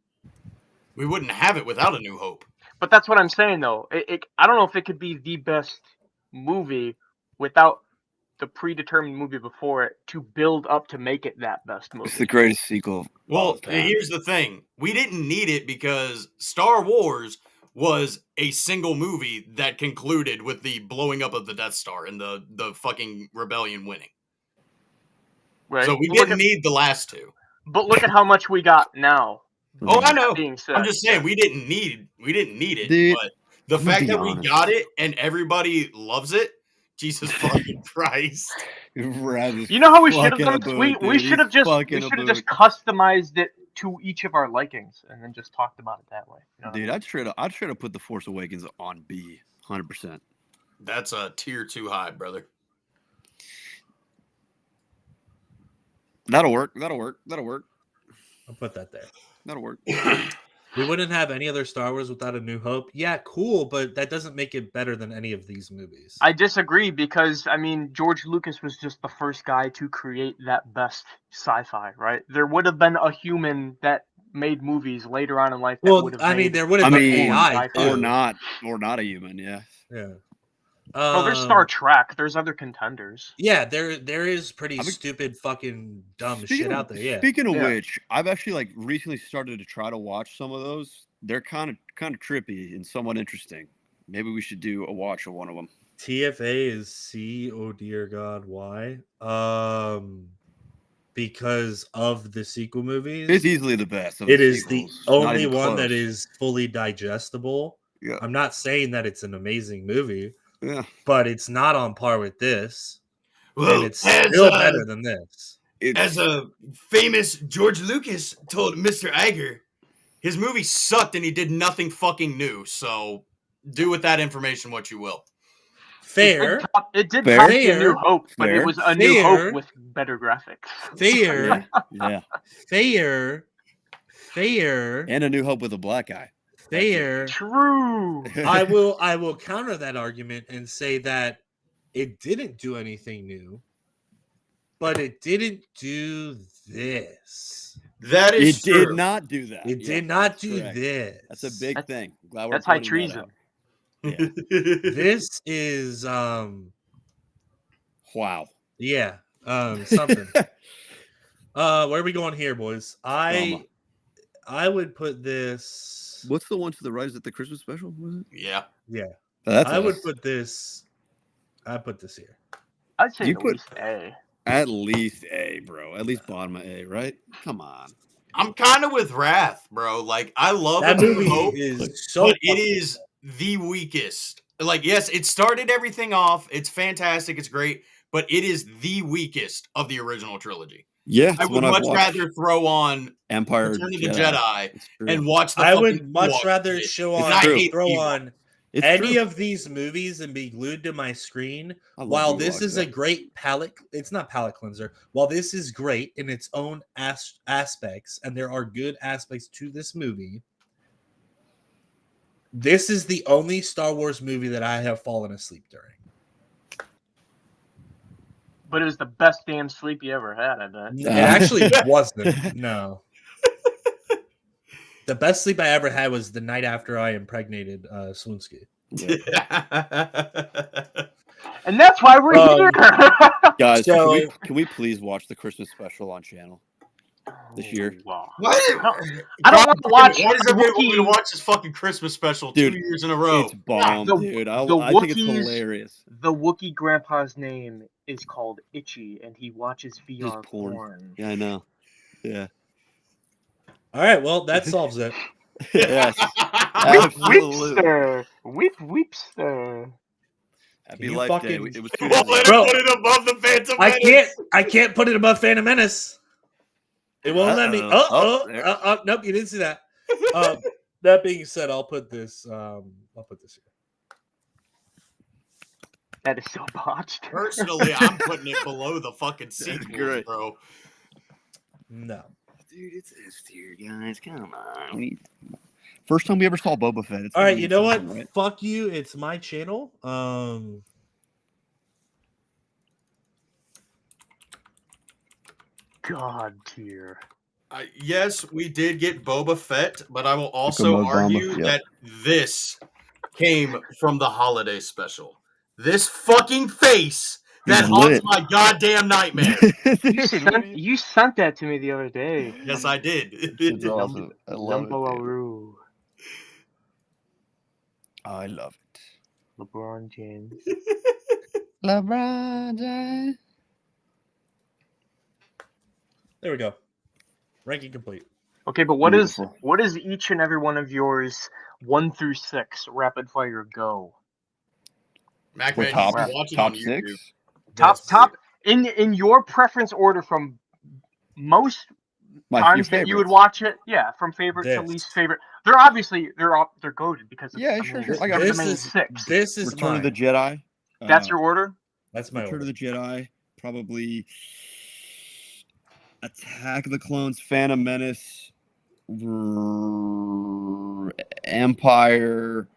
We wouldn't have it without A New Hope. But that's what I'm saying though. I don't know if it could be the best movie without the predetermined movie before it to build up to make it that best movie. It's the greatest sequel. of all Well, time. here's the thing. We didn't need it because Star Wars was a single movie that concluded with the blowing up of the Death Star and the fucking rebellion winning. Right? So we But look didn't at- need the last two. But look at how much we got now. Oh, I know. Being said, I'm just saying we didn't need it. Dude, But the I'm gonna fact be that we honest. got it and everybody loves it, Jesus fucking Christ. Raz You know how we should have fucking done a this? boot, We dude. should have He's just fucking a boot. customized it to each of our likings and then just talked about it that way. You know what I Dude, mean? I'd straight up put The Force Awakens on B, 100%. That's a tier too high, brother. That'll work. That'll I'll put that there. work. We wouldn't have any other Star Wars without A New Hope. Yeah, cool, but that doesn't make it better than any of these movies. I disagree because I mean George Lucas was just the first guy to create that best sci-fi, right? There would have been a human that made movies later on in life. That Well, would have I mean, made- there would have I been mean, AI or too. or not a human, yeah. Yeah. Oh, there's Star Trek. There's other contenders. Yeah, there is pretty I mean- stupid, fucking dumb Speaking shit of- out there. Yeah. Speaking of Yeah. which, I've actually recently started to try to watch some of those. They're kind of trippy and somewhat interesting. Maybe we should do a watch of one of them. TFA is C. Oh dear God, why? Because of the sequel movies. It's easily the best. Of It the is the sequels. Not only even one that close. is fully digestible. Yeah. I'm not saying that it's an amazing movie, Yeah. but it's not on par with this, Well, and it's still better than this. It's, as a famous George Lucas told Mr. Iger, His movie sucked and he did nothing fucking new. So do with that information what you will. Fair. It did Fair. top A New Hope, but Fair. it was A New Fair. Hope with better graphics. Fair. Yeah. Fair. And A New Hope with a black guy. Fair. True. I will counter that argument and say that it didn't do anything new, but it didn't do this. That is It true. did not do that. It Yeah, did not that's do correct. this. That's a big thing. Glad we're That's high pointing that treason. out. Yeah. This is Wow. yeah, something. Where are we going here, boys? Drama. I would put this. What's the one to the right? Is it the Christmas special? Was it? Yeah. Yeah, Oh, that's I would us. put this. I put this here. I'd say You at put- least A. At least A, bro. At least bottom of A, right? Come on. I'm kind of with Wrath, bro. Like, I love That A New movie Hope, is so. but it is the weakest. Like, yes, it started everything off. It's fantastic. It's great, but it is the weakest of the original trilogy. Yeah, I would much rather throw on Empire Return of the Jedi It's true. and watch the I fucking would much Ewoks rather shit. show And on I hate throw Ewoks. on It's any true. of these movies and be glued to my screen. I love While Ewoks, this is though. a great palate, it's not palate cleanser. While this is great in its own aspects, and there are good aspects to this movie, this is the only Star Wars movie that I have fallen asleep during. But it was the best damn sleep you ever had, I bet. It actually wasn't. No. The best sleep I ever had was the night after I impregnated Swoonsky. And that's why we're here. Guys, So- can we please watch the Christmas special on channel this year? Wow. Why I don't want to watch Why does everybody want me to Wookiee- watch this fucking Christmas special Dude, 2 years in a row? It's bomb, The- dude. the I think it's Wookiees- hilarious. The Wookiee grandpa's name is called Itchy, and he watches VR porn. porn. Yeah, I know. Yeah. All right, well, that solves it. Yes. Weep, Absolutely. weepster. Weepster. Happy You Life Day. fucking- It was 2 Well, days let ago. Bro, it put it above the Phantom Menace. I can't put it above Phantom Menace. It won't let me. Uh-oh. Nope, you didn't see that. That being said, I'll put this. I'll put this here. That is so botched. Personally, I'm putting it below the fucking sequels, great. bro. No. Dude, it's S tier, guys. Come on. First time we ever saw Boba Fett. It's All right, gonna you be know what? something, right? Fuck you. It's my channel. God tier. Yes, we did get Boba Fett, but I will also Obama, argue yeah. that this came from the holiday special. This fucking face that He's haunts lit. my goddamn nightmare. You sent that to me the other day. Yes, I did. It's awesome. I love it. Lumbo dude. Aru. I love it. LeBron James. LeBron James. There we go. Ranking complete. Okay, but what Beautiful. is each and every one of yours 1 through 6 rapid fire go? Mac We're Man, top you can watch it on top YouTube. 6. Top in your preference order from most My few times that you would favorites. watch it. Yeah, from favorite to This. least favorite. They're obviously they're goated because Yeah, I sure, mean, sure. they're I got the This main is 6. this is Return of the mine. Jedi. That's your order. That's my Return order. of the Jedi. Probably Attack of the Clones, Phantom Menace, Empire,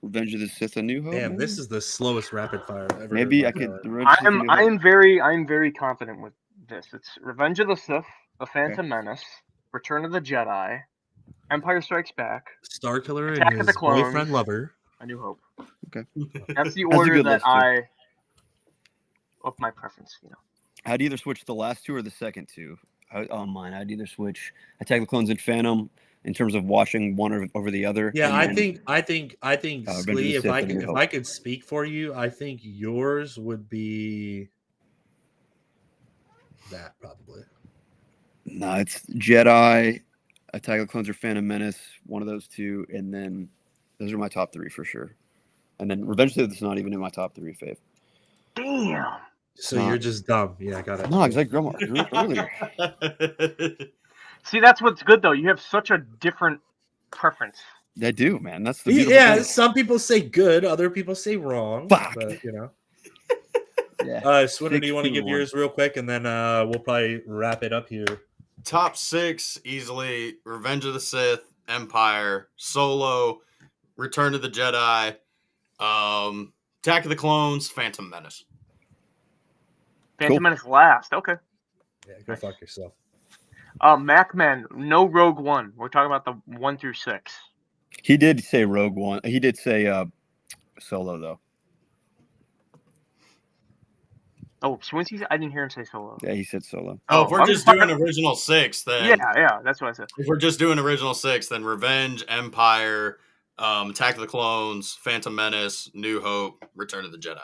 Revenge of the Sith, A New Hope. Damn, maybe? this is the slowest rapid fire I've ever. Maybe heard I in my could. life. Revenge of the Sith, A New Hope. I'm very confident with this. It's Revenge of the Sith, The Phantom Menace, Return of the Jedi, Empire Strikes Back, Star Killer Attack and of the his Clones. boyfriend lover. A New Hope. Okay. That's the a order good that list, too. I of my preference, you know. I'd either switch the last two or the second two. On mine, I'd either switch Attack of the Clones and Phantom in terms of watching one over the other. Yeah, and I then- think, Revenge of Slee, the if Sith I and could, New if Hope. I could speak for you, I think yours would be that probably. No, it's Jedi, Attack of the Clones, or Phantom Menace. One of those two, and then those are my top 3 for sure. And then Revenge of the Sith is not even in my top 3, Fave. Damn. So Not- you're just dumb. Yeah, I got it. No, because I grew up earlier. See, that's what's good though. You have such a different preference. I do, man. That's the beautiful Yeah, thing. some people say good, other people say wrong. Fuck. But you know. Yeah. Swinner, do you want to give 6-2-1. yours real quick, and then we'll probably wrap it up here. Top 6 easily: Revenge of the Sith, Empire, Solo, Return of the Jedi, Attack of the Clones, Phantom Menace. Phantom Cool. Menace last. Okay. Yeah, go fuck yourself. MacMan, no Rogue One. We're talking about the 1 through 6. He did say Rogue One. He did say Solo though. Oh, Swincy? I didn't hear him say Solo. Yeah, he said Solo. Oh, if we're I'm just talking- doing original 6, then Yeah, that's what I said. if we're just doing original 6, then Revenge, Empire, Attack of the Clones, Phantom Menace, New Hope, Return of the Jedi.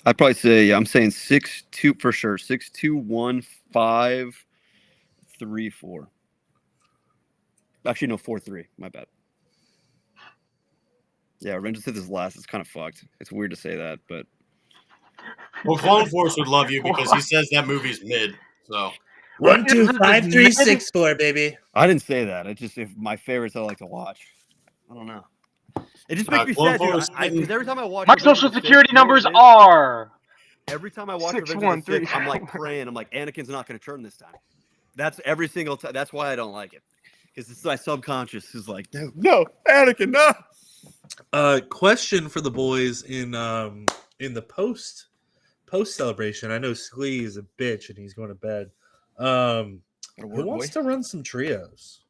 I'd probably say I'm saying 6-2 for sure. 6-2-1-5-3-4. Actually, no, 4-3. My bad. Yeah, Revenge of the Sith is last. It's kind of fucked. It's weird to say that, but Well, Clone Force would love you because he says that movie's mid. So 1, 2, This is 5, 3, mid- 6, 4, baby. I didn't say that. It's just if my favorites I like to watch. I don't know. It just makes me Clone sad, dude. Force Because every time I watch My Revenge of social the Sith, security you know what numbers it is? are. Every time I watch 6, Revenge 1, of the Sith, 3, I'm like praying. I'm like, Anakin's not going to turn this time. That's every single time. That's why I don't like it. Because it's my subconscious is like, no, Anakin, no. Question for the boys in the post celebration. I know Slee is a bitch and he's going to bed. Who wants to run some trios?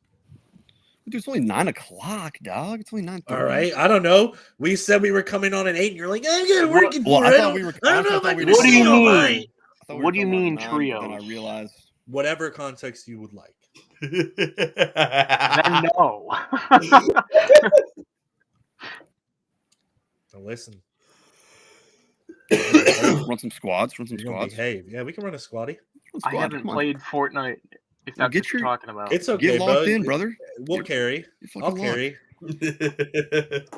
Dude, it's only 9 o'clock, dog. It's only 9:30. All right, I don't know. We said we were coming on at 8, and you're like, I'm gonna work it. Well, for I it. thought we were. I don't honestly, know I if thought I we can were What do stay you all mean? night. I thought we What were do you talking mean about 9, but then I trios? realized. Whatever context you would like. Then no. Now listen, Run some squads. Run some you're gonna squads. behave. Yeah, we can run a squatty. Run I squad, haven't come on. played Fortnite. If Well, that's get what you're your- talking about. It's okay, Get locked bud. in, brother. We'll carry. You're fucking I'll locked. carry.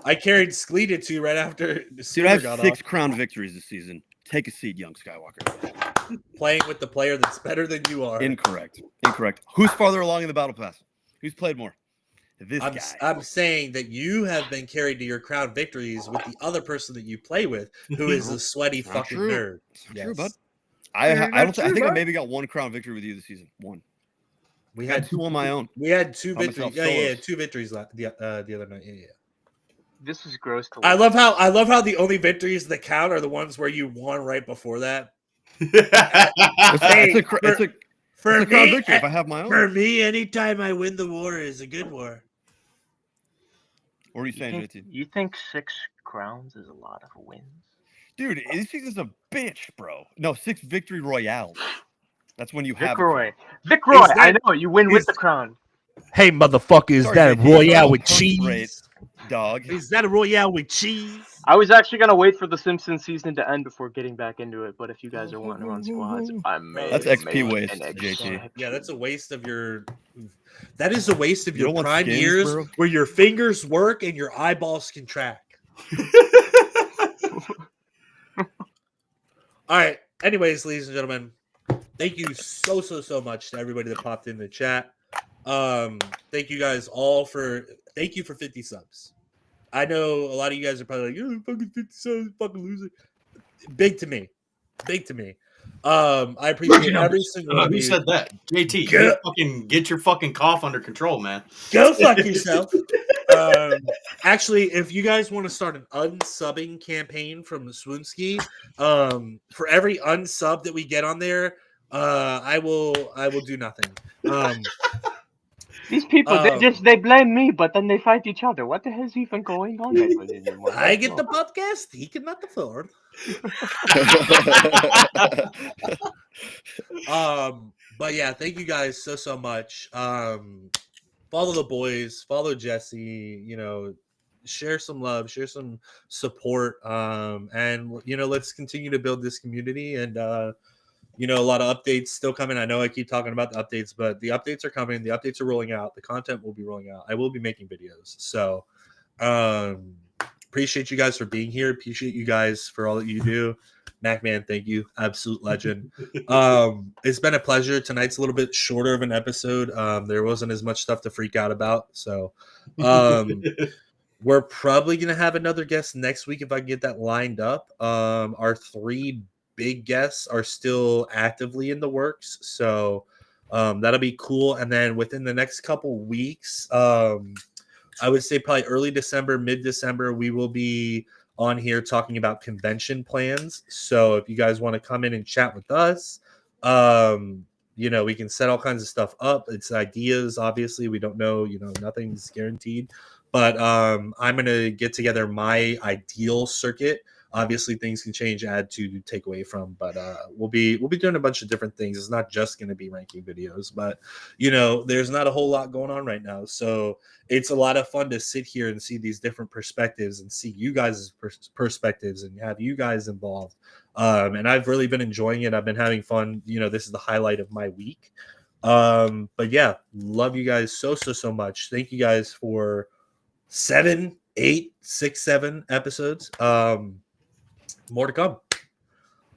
I carried Skleeted to right after the Dude, I Super have got 6 off. crown victories this season. Take a seat, young Skywalker. Playing with the player that's better than you are. Incorrect. Who's farther along in the battle pass? Who's played more? This guy. I'm saying that you have been carried to your crown victories with the other person that you play with, who is a sweaty Not fucking true. nerd. It's not true, bud. Very I not don't. I true, think I bud. maybe got 1 crown victory with you this season. 1. We I had had 2 on my own. We had 2 By victories. myself, Yeah, solos. 2 victories the other night. Yeah. This is gross to I listen. love how the only victories that count are the ones where you won right before that. It's a For crown me, victory if I have my own. for me, anytime I win the war is a good war. What are you You saying, think, JT? you think 6 crowns is a lot of wins? Dude, this season's a bitch, bro. No, 6 victory royales. That's when you have. Vic a Roy. crown. Vic Roy, that- I know. You win with is- the crown. Hey, motherfucker, is Sorry, that a JT, you Royale know with perk cheese? rate. Dog. Is that a Royale with cheese? I was actually going to wait for the Simpsons season to end before getting back into it, but if you guys are wanting to run squads, I may. That's That's XP make waste, an JT. exception. Yeah, that's a waste of your. That is a waste of You your don't want prime skins, years bro? where your fingers work and your eyeballs can track. All right. Anyways, ladies and gentlemen, thank you so much to everybody that popped in the chat. Thank you guys all thank you for 50 subs. I know a lot of you guys are probably like, "Oh, fucking 50 subs, fucking loser." Big to me. I appreciate every single one of Who you. said that? JT, you Get- fucking get your fucking cough under control, man. Go fuck yourself. Actually, if you guys want to start an unsubbing campaign from the Swoonski, for every unsub that we get on there, I will do nothing. These people, Um, they blame me, but then they fight each other. What the hell is even going on? I get the podcast. He cannot afford. But yeah, thank you guys so much. Follow the boys, follow Jesse, share some love, share some support. And let's continue to build this community. And a lot of updates still coming. I know I keep talking about the updates, but the updates are coming. The updates are rolling out. The content will be rolling out. I will be making videos. So appreciate you guys for being here. Appreciate you guys for all that you do. MacMan, thank you. Absolute legend. It's been a pleasure. Tonight's a little bit shorter of an episode. There wasn't as much stuff to freak out about. So we're probably going to have another guest next week if I can get that lined up. Our 3 big guests are still actively in the works. So that'll be cool. And then within the next couple weeks, I would say probably early December, mid-December, we will be on here talking about convention plans. So if you guys want to come in and chat with us, we can set all kinds of stuff up. It's ideas, obviously. We don't know, nothing's guaranteed. But I'm going to get together my ideal circuit. Obviously, things can change, add to, take away from, but we'll be doing a bunch of different things. It's not just going to be ranking videos, but there's not a whole lot going on right now, so it's a lot of fun to sit here and see these different perspectives and see you guys' perspectives and have you guys involved. And I've really been enjoying it. I've been having fun. This is the highlight of my week. But yeah, love you guys so much. Thank you guys for 7, 8, 6, 7 episodes. More to come.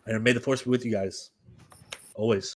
And may the force be with you guys. Always.